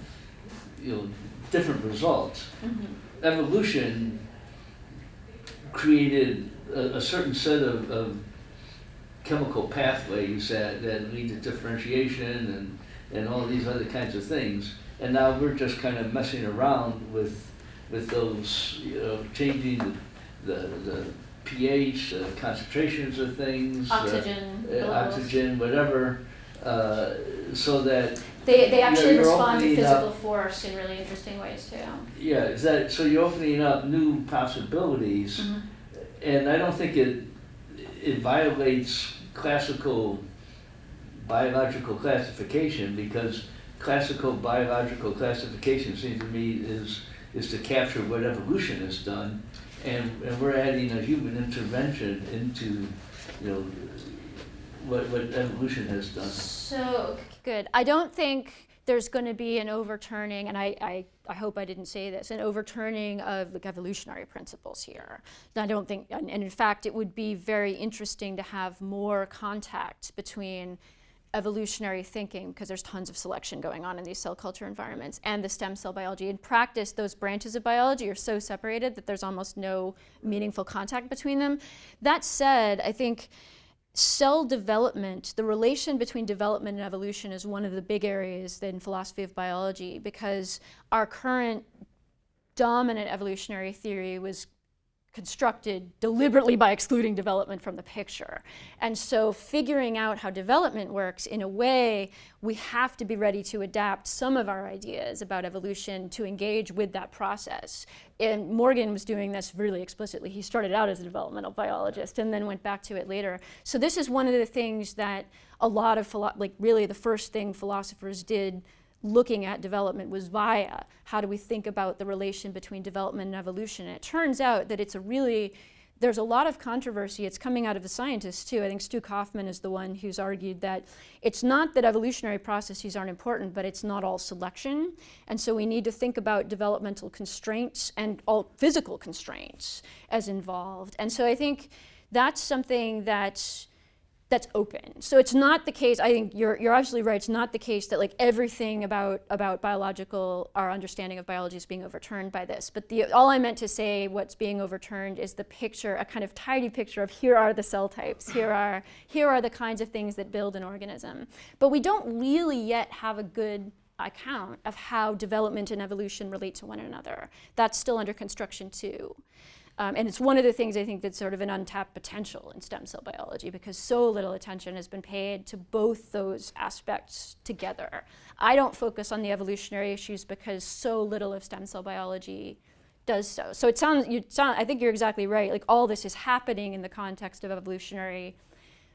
you know, different results. Mm-hmm. Evolution created a certain set of chemical pathways that lead to differentiation and all these other kinds of things, and now we're just kind of messing around with those, you know, changing the pH, concentrations of things, oxygen, whatever, so that they actually you're respond to opening physical up, force in really interesting ways too. yeah, is that so? You're opening up new possibilities, Mm-hmm. and I don't think it violates classical biological classification, because classical biological classification seems to me is to capture what evolution has done, and we're adding a human intervention into, you know, what evolution has done. So, good. I don't think there's going to be an overturning, and I hope I didn't say this, an overturning of like evolutionary principles here. I don't think, and in fact, it would be very interesting to have more contact between evolutionary thinking, because there's tons of selection going on in these cell culture environments, and the stem cell biology. In practice, those branches of biology are so separated that there's almost no meaningful contact between them. That said, I think cell development, the relation between development and evolution, is one of the big areas in philosophy of biology, because our current dominant evolutionary theory was constructed deliberately by excluding development from the picture. And so figuring out how development works, in a way, we have to be ready to adapt some of our ideas about evolution to engage with that process. And Morgan was doing this really explicitly. He started out as a developmental biologist and then went back to it later. So this is one of the things that a lot of, really the first thing philosophers did looking at development was via how do we think about the relation between development and evolution. And it turns out that there's a lot of controversy. It's coming out of the scientists too. I think Stu Kaufman is the one who's argued that it's not that evolutionary processes aren't important, but it's not all selection. And so we need to think about developmental constraints and all physical constraints as involved. And so I think that's something that's open. So it's not the case, I think you're absolutely right, it's not the case that like everything about our understanding of biology is being overturned by this. But all I meant to say, what's being overturned is the picture, a kind of tidy picture of here are the cell types, here are the kinds of things that build an organism. But we don't really yet have a good account of how development and evolution relate to one another. That's still under construction too. And it's one of the things I think that's sort of an untapped potential in stem cell biology, because so little attention has been paid to both those aspects together. I don't focus on the evolutionary issues because so little of stem cell biology does so. So I think you're exactly right. Like all this is happening in the context of evolutionary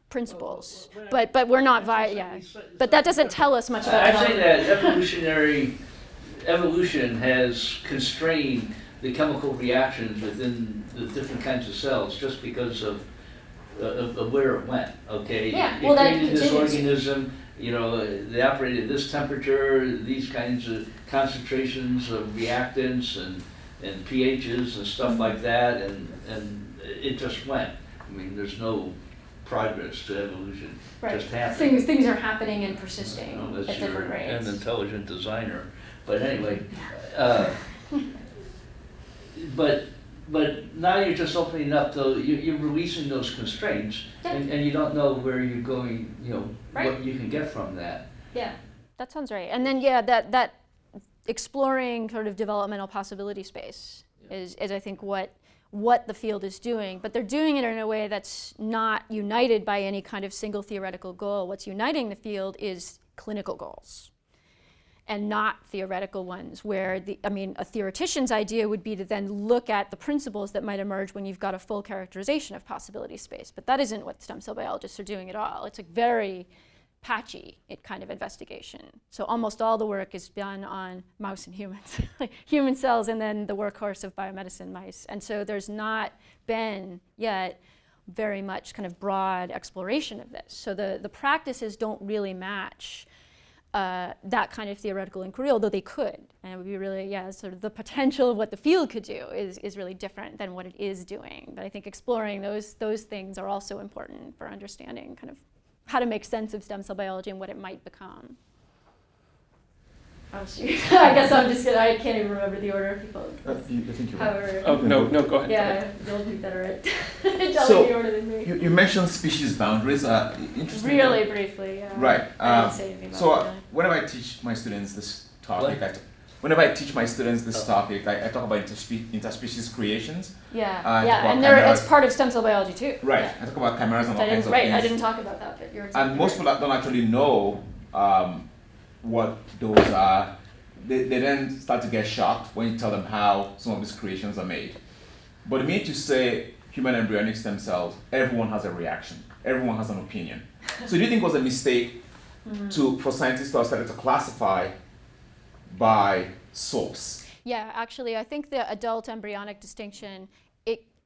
principles, but we're not But that doesn't tell us much about I'm saying that evolution has constrained the chemical reactions within the different kinds of cells just because of where it went. Okay, yeah. It created this organism. You know, they operated at this temperature, these kinds of concentrations of reactants and pHs and stuff like that, and it just went. I mean, there's no progress to evolution. Right. Just happening. Things are happening and persisting Unless at different you're rates. an intelligent designer. But anyway, but now you're just opening up, you're releasing those constraints, Yeah. and you don't know where you're going, you know, Right. what you can get from that. Yeah. That sounds right. And then that exploring sort of developmental possibility space is I think what the field is doing, but they're doing it in a way that's not united by any kind of single theoretical goal. What's uniting the field is clinical goals, and not theoretical ones, where a theoretician's idea would be to then look at the principles that might emerge when you've got a full characterization of possibility space. But that isn't what stem cell biologists are doing at all. It's a very patchy kind of investigation. So almost all the work is done on mouse and humans, like human cells, and then the workhorse of biomedicine, mice. And so there's not been yet very much kind of broad exploration of this. So the practices don't really match that kind of theoretical inquiry, although they could. And it would be really, sort of the potential of what the field could do is really different than what it is doing. But I think exploring those things are also important for understanding kind of how to make sense of stem cell biology and what it might become. Oh, shoot. I guess I can't even remember the order of people. I think you're However, Oh, no, go ahead. yeah, you'll be better at telling So, the order than me. You mentioned species boundaries. Interesting. Really briefly, yeah. Right. I didn't say anything about So that. whenever I teach my students this topic, I talk about interspecies creations. It's part of stem cell biology too. Right. Yeah. I talk about chimeras and all kinds of things. I didn't talk about that, but you're exactly And most people don't actually know what those are. They then start to get shocked when you tell them how some of these creations are made. But the minute you say human embryonic stem cells, everyone has a reaction. Everyone has an opinion. So do you think it was a mistake for scientists to have started to classify by source? Yeah, actually, I think the adult embryonic distinction,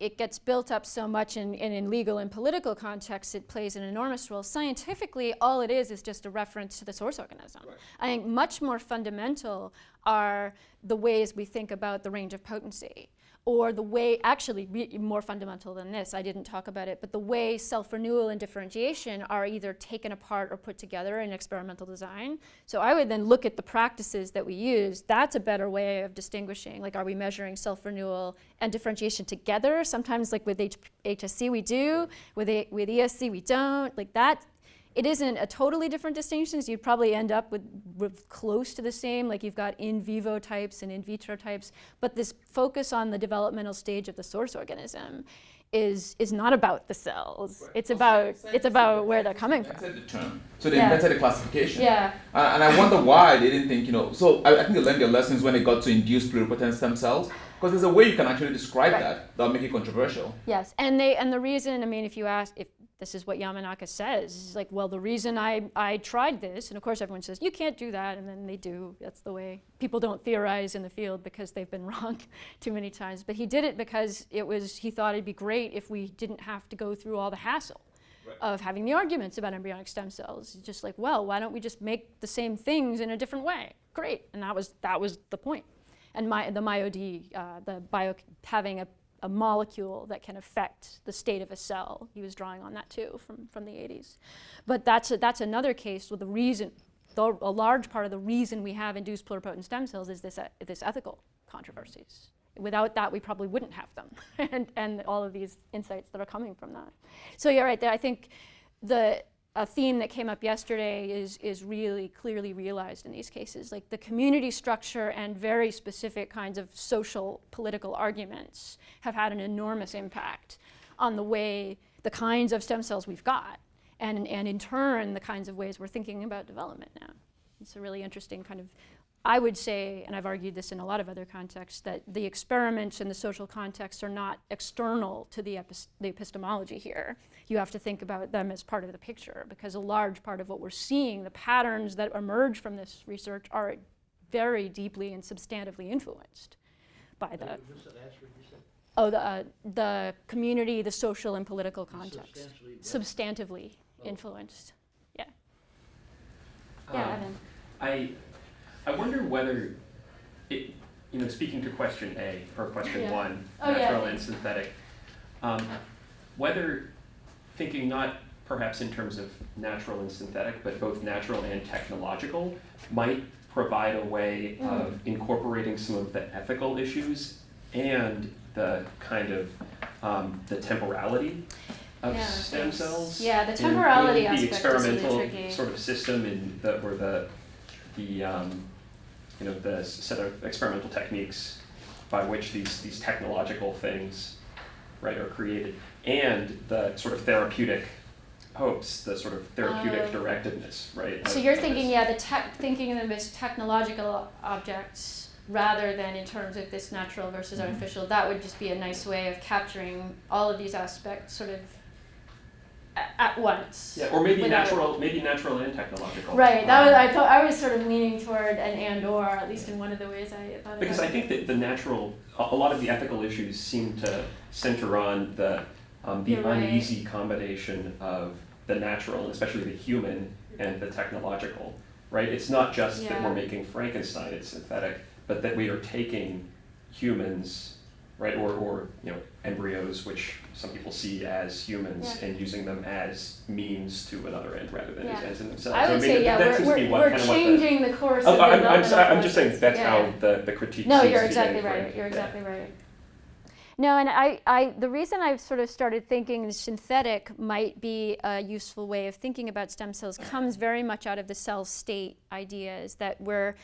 it gets built up so much in legal and political contexts, it plays an enormous role. Scientifically, all it is just a reference to the source organism. Right. I think much more fundamental are the ways we think about the range of potency, or the way, actually more fundamental than this, I didn't talk about it, but the way self-renewal and differentiation are either taken apart or put together in experimental design. So I would then look at the practices that we use. That's a better way of distinguishing, like, are we measuring self-renewal and differentiation together? Sometimes, like with hESC we do, with hESC we don't, like that. It isn't a totally different distinction. You'd probably end up with close to the same, like you've got in vivo types and in vitro types, but this focus on the developmental stage of the source organism is not about the cells. Right. It's about where they're coming from. The term. So they invented a classification. Yeah. And I wonder why they didn't think, so I think they learned their lessons when they got to induce pluripotent stem cells, because there's a way you can actually describe that'll make it controversial. Yes, and the reason, I mean, if you ask, if this is what Yamanaka says, is like, well, the reason I tried this, and of course everyone says, you can't do that, and then they do. That's the way. People don't theorize in the field because they've been wrong too many times. But he did it because he thought it'd be great if we didn't have to go through all the hassle of having the arguments about embryonic stem cells. Just like, well, why don't we just make the same things in a different way? Great, and that was the point. And the MyoD, having a molecule that can affect the state of a cell. He was drawing on that too from the 80s. But that's another case with the reason, though a large part of the reason we have induced pluripotent stem cells is this ethical controversies. Without that, we probably wouldn't have them, and all of these insights that are coming from that. So you're right, I think a theme that came up yesterday is really clearly realized in these cases. Like the community structure and very specific kinds of social political arguments have had an enormous impact on the kinds of stem cells we've got, and in turn the kinds of ways we're thinking about development now. It's a really interesting kind of, I would say, and I've argued this in a lot of other contexts, that the experiments and the social contexts are not external to the epistemology here. You have to think about them as part of the picture, because a large part of what we're seeing, the patterns that emerge from this research, are very deeply and substantively influenced by the community, the social and political context. Substantively influenced. Yeah. I wonder whether it, speaking to question A, or question 1, natural and synthetic, whether thinking not perhaps in terms of natural and synthetic, but both natural and technological, might provide a way of incorporating some of the ethical issues and the kind of the temporality of stem cells. Yeah, the temporality in the aspect is really experimental tricky. sort of system where the set of experimental techniques by which these technological things, are created, and the sort of therapeutic hopes, the sort of therapeutic directedness, right? So you're thinking, thinking of them as technological objects rather than in terms of this natural versus artificial. That would just be a nice way of capturing all of these aspects sort of at once. Yeah, or maybe without- natural and technological. Right. I was sort of leaning toward an and/or, at least in one of the ways I thought about it. Because I think that a lot of the ethical issues seem to center on the You're right. uneasy combination of the natural, especially the human, and the technological, right? It's not just that Yeah. we're making Frankenstein, it's synthetic, but that we are taking humans, right, or embryos, which some people see as humans, Yeah. and using them as means to another end rather than Yeah. as ends in themselves. I So, would mean, say, yeah, that seems to be we're kind of changing the course of the I'm development I'm of just saying that's yeah. how the critique No, seems you're to be exactly getting right. framed. You're Yeah. exactly right. No, and the reason I've sort of started thinking synthetic might be a useful way of thinking about stem cells comes very much out of the cell state ideas that we're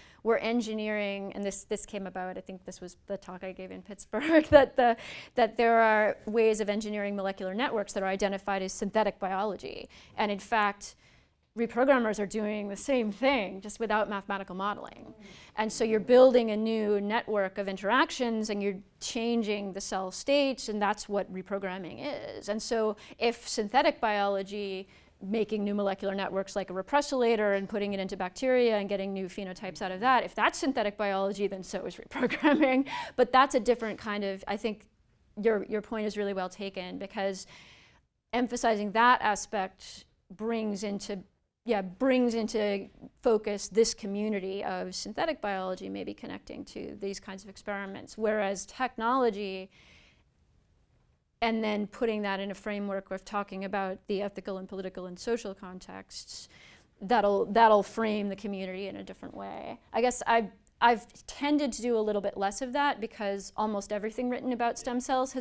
engineering, and this came about, I think this was the talk I gave in Pittsburgh, that there are ways of engineering molecular networks that are identified as synthetic biology. And in fact, reprogrammers are doing the same thing, just without mathematical modeling. And so you're building a new network of interactions and you're changing the cell states, and that's what reprogramming is. And so if synthetic biology, making new molecular networks like a repressolator and putting it into bacteria and getting new phenotypes out of that, if that's synthetic biology, then so is reprogramming. But that's a different kind of, I think your point is really well taken, because emphasizing that aspect brings into focus this community of synthetic biology, maybe connecting to these kinds of experiments, whereas technology, and then putting that in a framework of talking about the ethical and political and social contexts, that'll frame the community in a different way. I guess I've tended to do a little bit less of that, because almost everything written about stem cells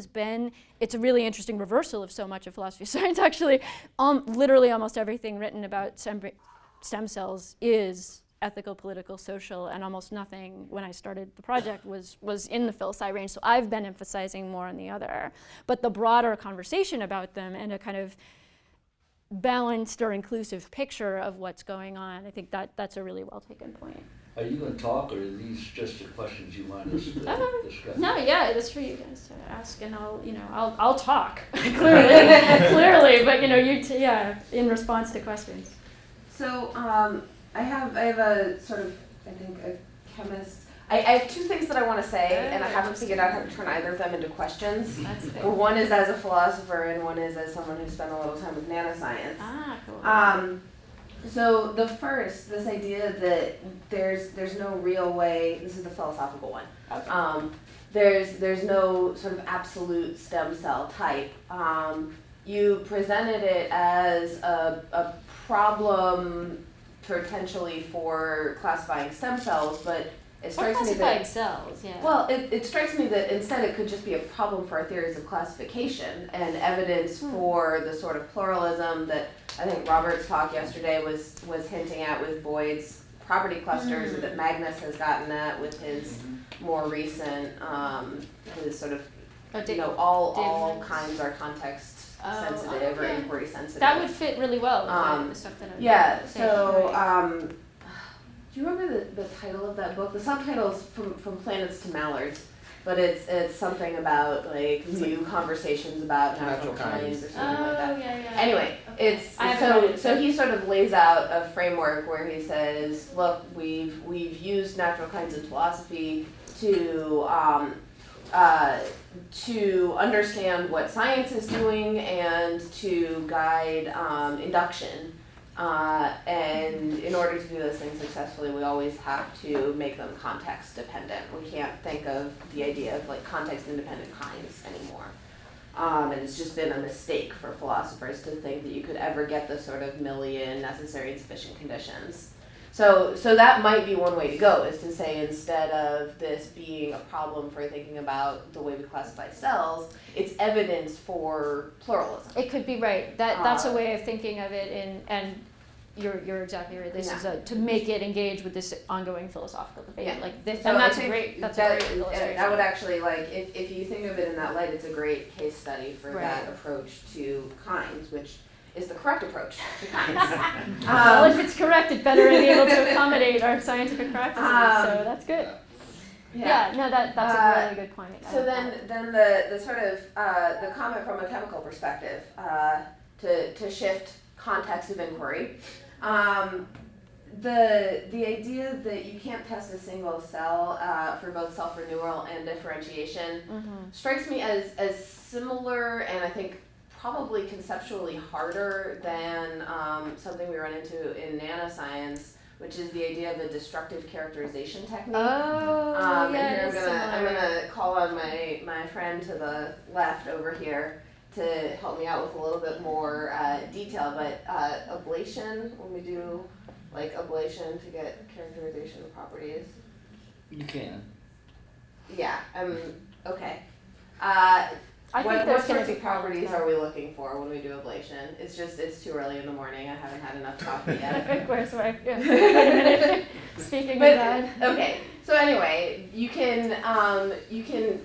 it's a really interesting reversal of so much of philosophy of science, actually. Literally almost everything written about stem cells is ethical, political, social, and almost nothing when I started the project was in the phil-sci range. So I've been emphasizing more on the other. But the broader conversation about them and a kind of balanced or inclusive picture of what's going on, I think that's a really well taken point. Are you going to talk, or are these just the questions you want us to discuss? No, yeah, that's for you guys to ask, and I'll talk clearly, but in response to questions. So I have a sort of, I think, a chemist. I have two things that I want to say, and I haven't figured out how to turn either of them into questions. That's good. One is as a philosopher, and one is as someone who spent a little time with nanoscience. Ah, cool. So the first, this idea that there's no real way. This is the philosophical one. Okay. There's no sort of absolute stem cell type. You presented it as a problem potentially for classifying stem cells, but it strikes me that cells, yeah. well, it strikes me that instead it could just be a problem for our theories of classification and evidence for the sort of pluralism that I think Robert's talk yesterday was hinting at with Boyd's property clusters, or that Magnus has gotten at with his more recent his sort of all kinds are context sensitive or inquiry sensitive. That would fit really well with the stuff that I'm Yeah, saying. so do you remember the title of that book? The subtitle's from Planets to Mallards, but it's something about like new conversations about natural kinds or something like that. Yeah. Anyway, it's I haven't read it. so he sort of lays out a framework where he says, look, we've used natural kinds in philosophy to understand what science is doing and to guide induction. And in order to do those things successfully, we always have to make them context dependent. We can't think of the idea of like context independent kinds anymore. And it's just been a mistake for philosophers to think that you could ever get the sort of million necessary and sufficient conditions. So that might be one way to go, is to say instead of this being a problem for thinking about the way we classify cells, it's evidence for pluralism. It could be right. That's a way of thinking of it, and you're exactly right. This is to make it engage with this ongoing philosophical debate. Yeah. Like this, So and that's I think great. That's that, a great illustration. I would actually like if you think of it in that light, it's a great case study for Right. that approach to kinds, which is the correct approach to kinds. Well, if it's correct, it better be able to accommodate our scientific practices. So that's good. Yeah, no, that's a really good point. So then the sort of the comment from a chemical perspective, to shift context of inquiry. The idea that you can't test a single cell for both self-renewal and differentiation strikes me as similar, and I think probably conceptually harder than something we run into in nanoscience, which is the idea of the destructive characterization technique. Oh, and here I'm gonna call on my friend to the left over here to help me out with a little bit more detail. But ablation, when we do like ablation to get characterization of properties. You can. Yeah. Okay. I think what sorts of properties are we looking for when we do ablation? It's too early in the morning. I haven't had enough coffee yet. Where's my speaking of that? Okay. So anyway, you can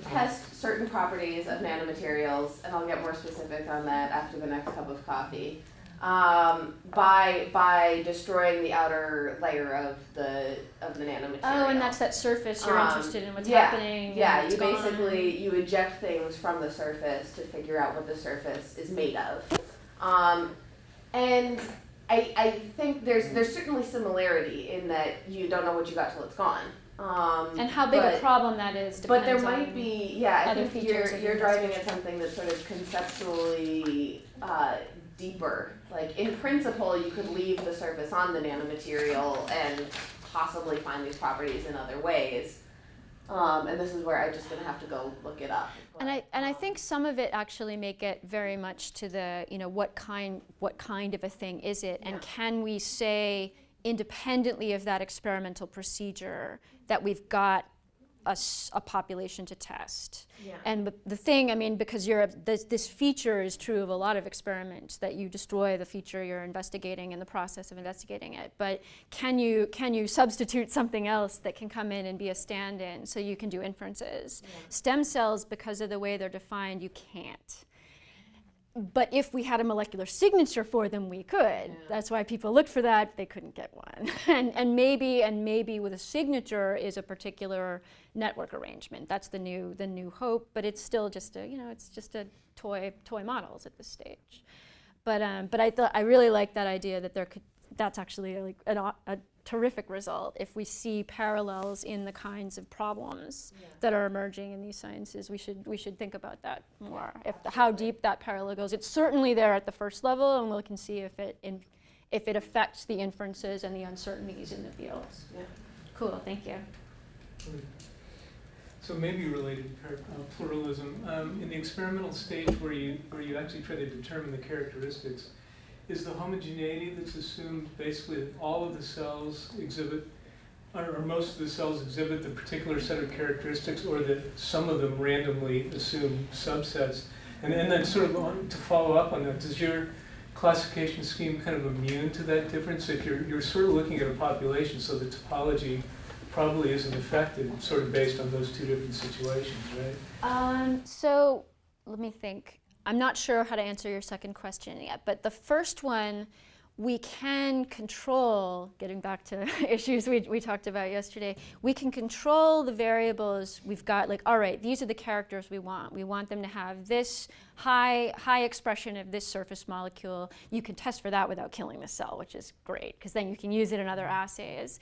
test certain properties of nanomaterials, and I'll get more specific on that after the next cup of coffee. By destroying the outer layer of the nanomaterial. Oh, and that's that surface you're interested in what's happening. Yeah, you basically you eject things from the surface to figure out what the surface is made of. And I think there's certainly similarity in that you don't know what you got till it's gone. And how big a problem that is depends but there on might be, I other think features of you're your driving at investigation. something that's sort of conceptually deeper. Like in principle, you could leave the surface on the nanomaterial and possibly find these properties in other ways. And this is where I'm just going to have to go look it up. And I think some of it actually make it very much to the, what kind of a thing is it, and can we say independently of that experimental procedure that we've got a population to test. Yeah. And the thing, because this feature is true of a lot of experiments, that you destroy the feature you're investigating in the process of investigating it. But can you substitute something else that can come in and be a stand-in so you can do inferences? Yeah. Stem cells, because of the way they're defined, you can't. But if we had a molecular signature for them, we could. Yeah. That's why people looked for that. They couldn't get one. and maybe with a signature is a particular network arrangement. That's the new hope. But it's still just a toy models at this stage. But I really like that idea that that's actually like a terrific result if we see parallels in the kinds of problems that are emerging in these sciences. We should think about that more. How deep that parallel goes. It's certainly there at the first level, and we can see if it affects the inferences and the uncertainties in the fields. Yeah. Cool. Thank you. So maybe related to pluralism, in the experimental stage where you actually try to determine the characteristics, is the homogeneity that's assumed basically that all of the cells exhibit, or most of the cells exhibit the particular set of characteristics, or that some of them randomly assume subsets? And then sort of to follow up on that, does your classification scheme kind of immune to that difference? If you're sort of looking at a population, so the topology probably isn't affected, sort of based on those two different situations, right? So let me think. I'm not sure how to answer your second question yet, but the first one, we can control, getting back to issues we talked about yesterday, we can control the variables we've got, like, all right, these are the characters we want. We want them to have this high expression of this surface molecule. You can test for that without killing the cell, which is great, because then you can use it in other assays.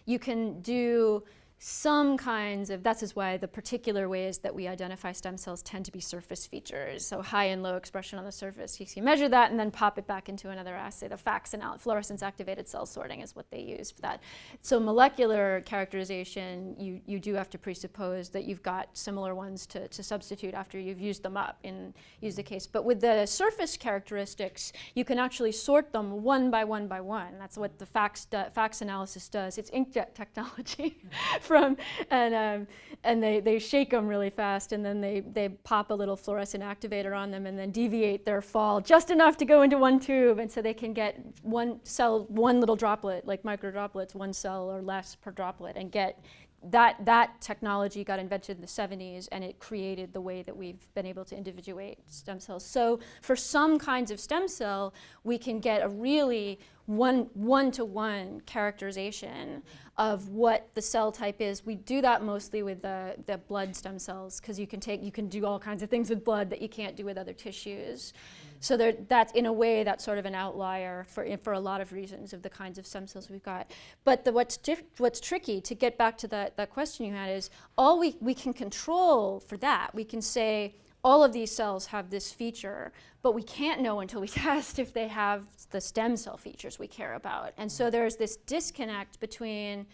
You can do some kinds of, that's is why the particular ways that we identify stem cells tend to be surface features, so high and low expression on the surface. You can measure that and then pop it back into another assay. The FACS fluorescence activated cell sorting is what they use for that. So molecular characterization, you do have to presuppose that you've got similar ones to substitute after you've used them up and use the case. But with the surface characteristics, you can actually sort them one by one by one. That's what the FACS analysis does. It's inkjet technology. And they shake them really fast, and then they pop a little fluorescent activator on them and then deviate their fall just enough to go into one tube, and so they can get one cell, one little droplet, like microdroplets, one cell or less per droplet, and get that technology got invented in the 70s, and it created the way that we've been able to individuate stem cells. So for some kinds of stem cell, we can get a really one-to-one characterization of what the cell type is. We do that mostly with the blood stem cells, because you can do all kinds of things with blood that you can't do with other tissues. So that's in a way that's sort of an outlier for a lot of reasons of the kinds of stem cells we've got. But what's tricky, to get back to that question you had, is all we can control for that. We can say all of these cells have this feature, but we can't know until we test if they have the stem cell features we care about. And so there's this disconnect between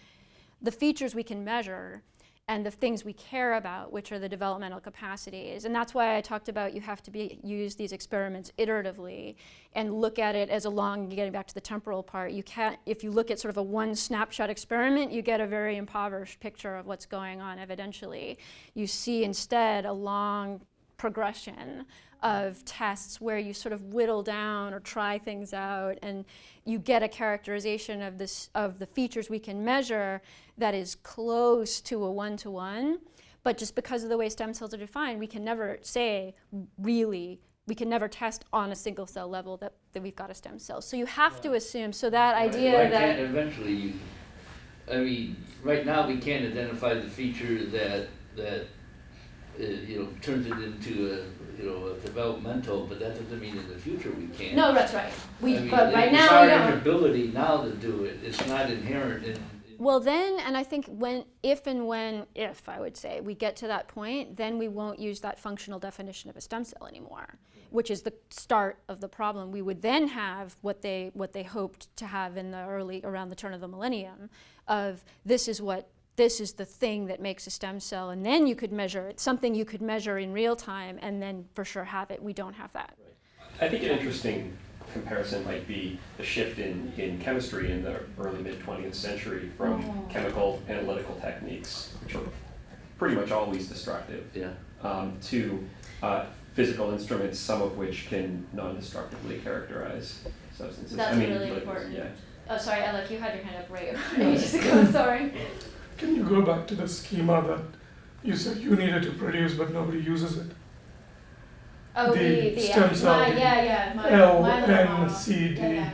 the features we can measure and the things we care about, which are the developmental capacities. And that's why I talked about you have to use these experiments iteratively and look at it as getting back to the temporal part. You can't, if you look at sort of a one snapshot experiment, you get a very impoverished picture of what's going on evidentially. You see instead a long progression of tests where you sort of whittle down or try things out, and you get a characterization of the features we can measure that is close to a one-to-one. But just because of the way stem cells are defined, we can never say we can never test on a single cell level that we've got a stem cell. So you have to assume, so that idea that eventually right now we can't identify the feature that turns it into a developmental, but that doesn't mean in the future we can't. No, that's right. But right now we don't. Our ability now to do it, it's not inherent in. Well then, and I think if I would say, we get to that point, then we won't use that functional definition of a stem cell anymore, which is the start of the problem. We would then have what they hoped to have in around the turn of the millennium, of this is the thing that makes a stem cell, and then you could measure it, something you could measure in real time, and then for sure have it. We don't have that. I think an interesting comparison might be the shift in chemistry in the early mid-20th century from chemical analytical techniques, which are pretty much always destructive, to physical instruments, some of which can non-destructively characterize substances. That's really important. Yeah. Oh, sorry, Alec, you had your hand up right ages ago. Sorry. Can you go back to the schema that you said you needed to produce, but nobody uses it? Oh, the stem cell. LNCD. Yeah.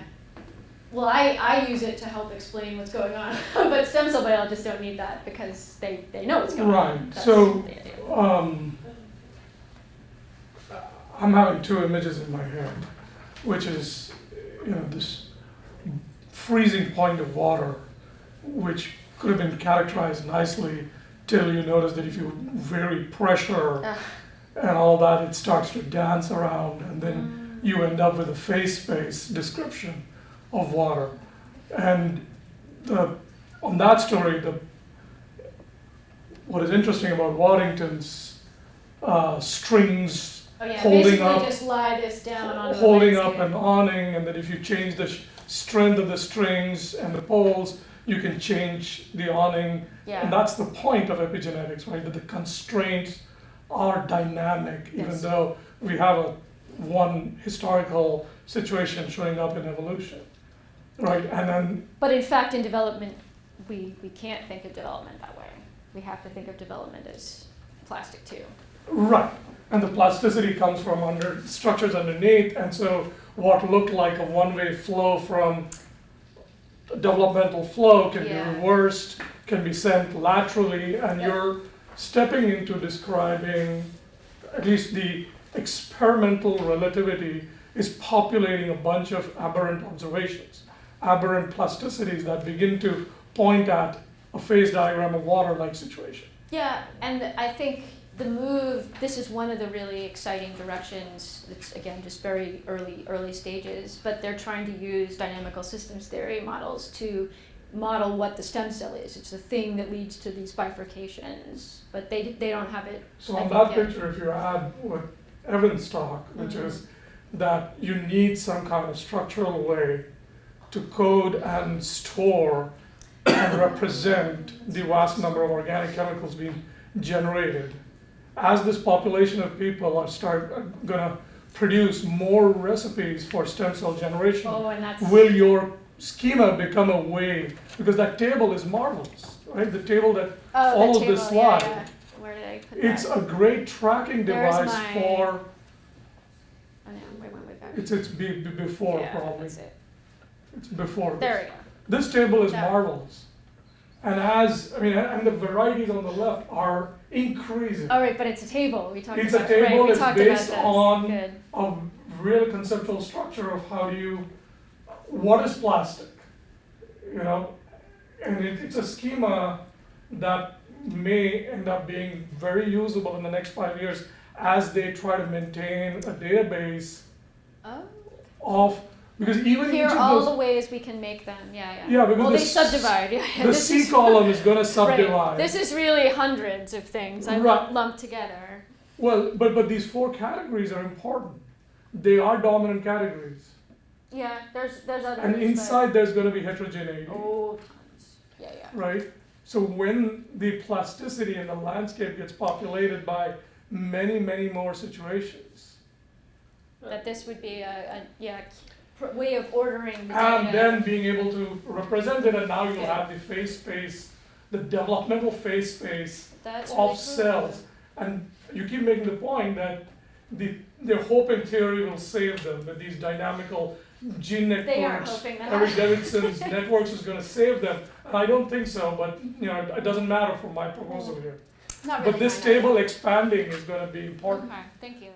Well, I use it to help explain what's going on, but stem cell biologists don't need that because they know what's going on. Right. So, I'm having two images in my head, which is, this freezing point of water, which could have been characterized nicely till you notice that if you vary pressure and all that, it starts to dance around, and then you end up with a phase space description of water. And on that story, what is interesting about Waddington's strings holding up, just lie this down holding up an awning, and that if you change the strength of the strings and the poles, you can change the awning. Yeah. And that's the point of epigenetics, right? That the constraints are dynamic, even though we have one historical situation showing up in evolution, right? And then. But in fact, in development, we can't think of development that way. We have to think of development as plastic too. Right, and the plasticity comes from structures underneath, and so what looked like a one-way flow from developmental flow can be reversed, can be sent laterally, and you're stepping into describing, at least the experimental relativity is populating a bunch of aberrant observations, aberrant plasticities that begin to point at a phase diagram of water-like situation. Yeah, and I think this is one of the really exciting directions. It's again just very early stages, but they're trying to use dynamical systems theory models to model what the stem cell is. It's the thing that leads to these bifurcations, but they don't have it. So on that picture, if you add what Evan's talk, which is that you need some kind of structural way to code and store and represent the vast number of organic chemicals being generated. As this population of people are going to produce more recipes for stem cell generation, will your schema become a way, because that table is marvelous, right? The table that follows this slide. Yeah. Where did I put it's that? A great tracking device for. Oh, no, we went way back. It's before yeah, probably. That's it. It's before this. There we go. This table is That- marvelous. And and the varieties on the left are increasing. All right, but it's a table. We talked It's about a table, Right, we it's talked based about this. on Good. a real conceptual structure of what is plastic, and it's a schema that may end up being very usable in the next 5 years as they try to maintain a database Oh. of, because even Here each are of all those, the ways we can make them. Yeah. Yeah, because well, the they subdivide. the This C is- column is gonna subdivide. Right. This is really hundreds of things I Right. lumped together. Well, but these 4 categories are important. They are dominant categories. Yeah, there's others. And but- inside there's gonna be heterogeneity, Oh, tons. Yeah. right? So when the plasticity in the landscape gets populated by many, many more situations, That this would be a way of ordering the data. and then being able to represent it, and now you'll Yeah. have the phase space, the developmental phase space That's really of cool. cells. And you keep making the point that the hope in theory will save them, that these dynamical gene They are networks, hoping that. Eric Davidson's networks is gonna save them. And I don't think so, but it doesn't matter for my proposal here. Not really But this mine either. table expanding is gonna be important. Okay, thank you.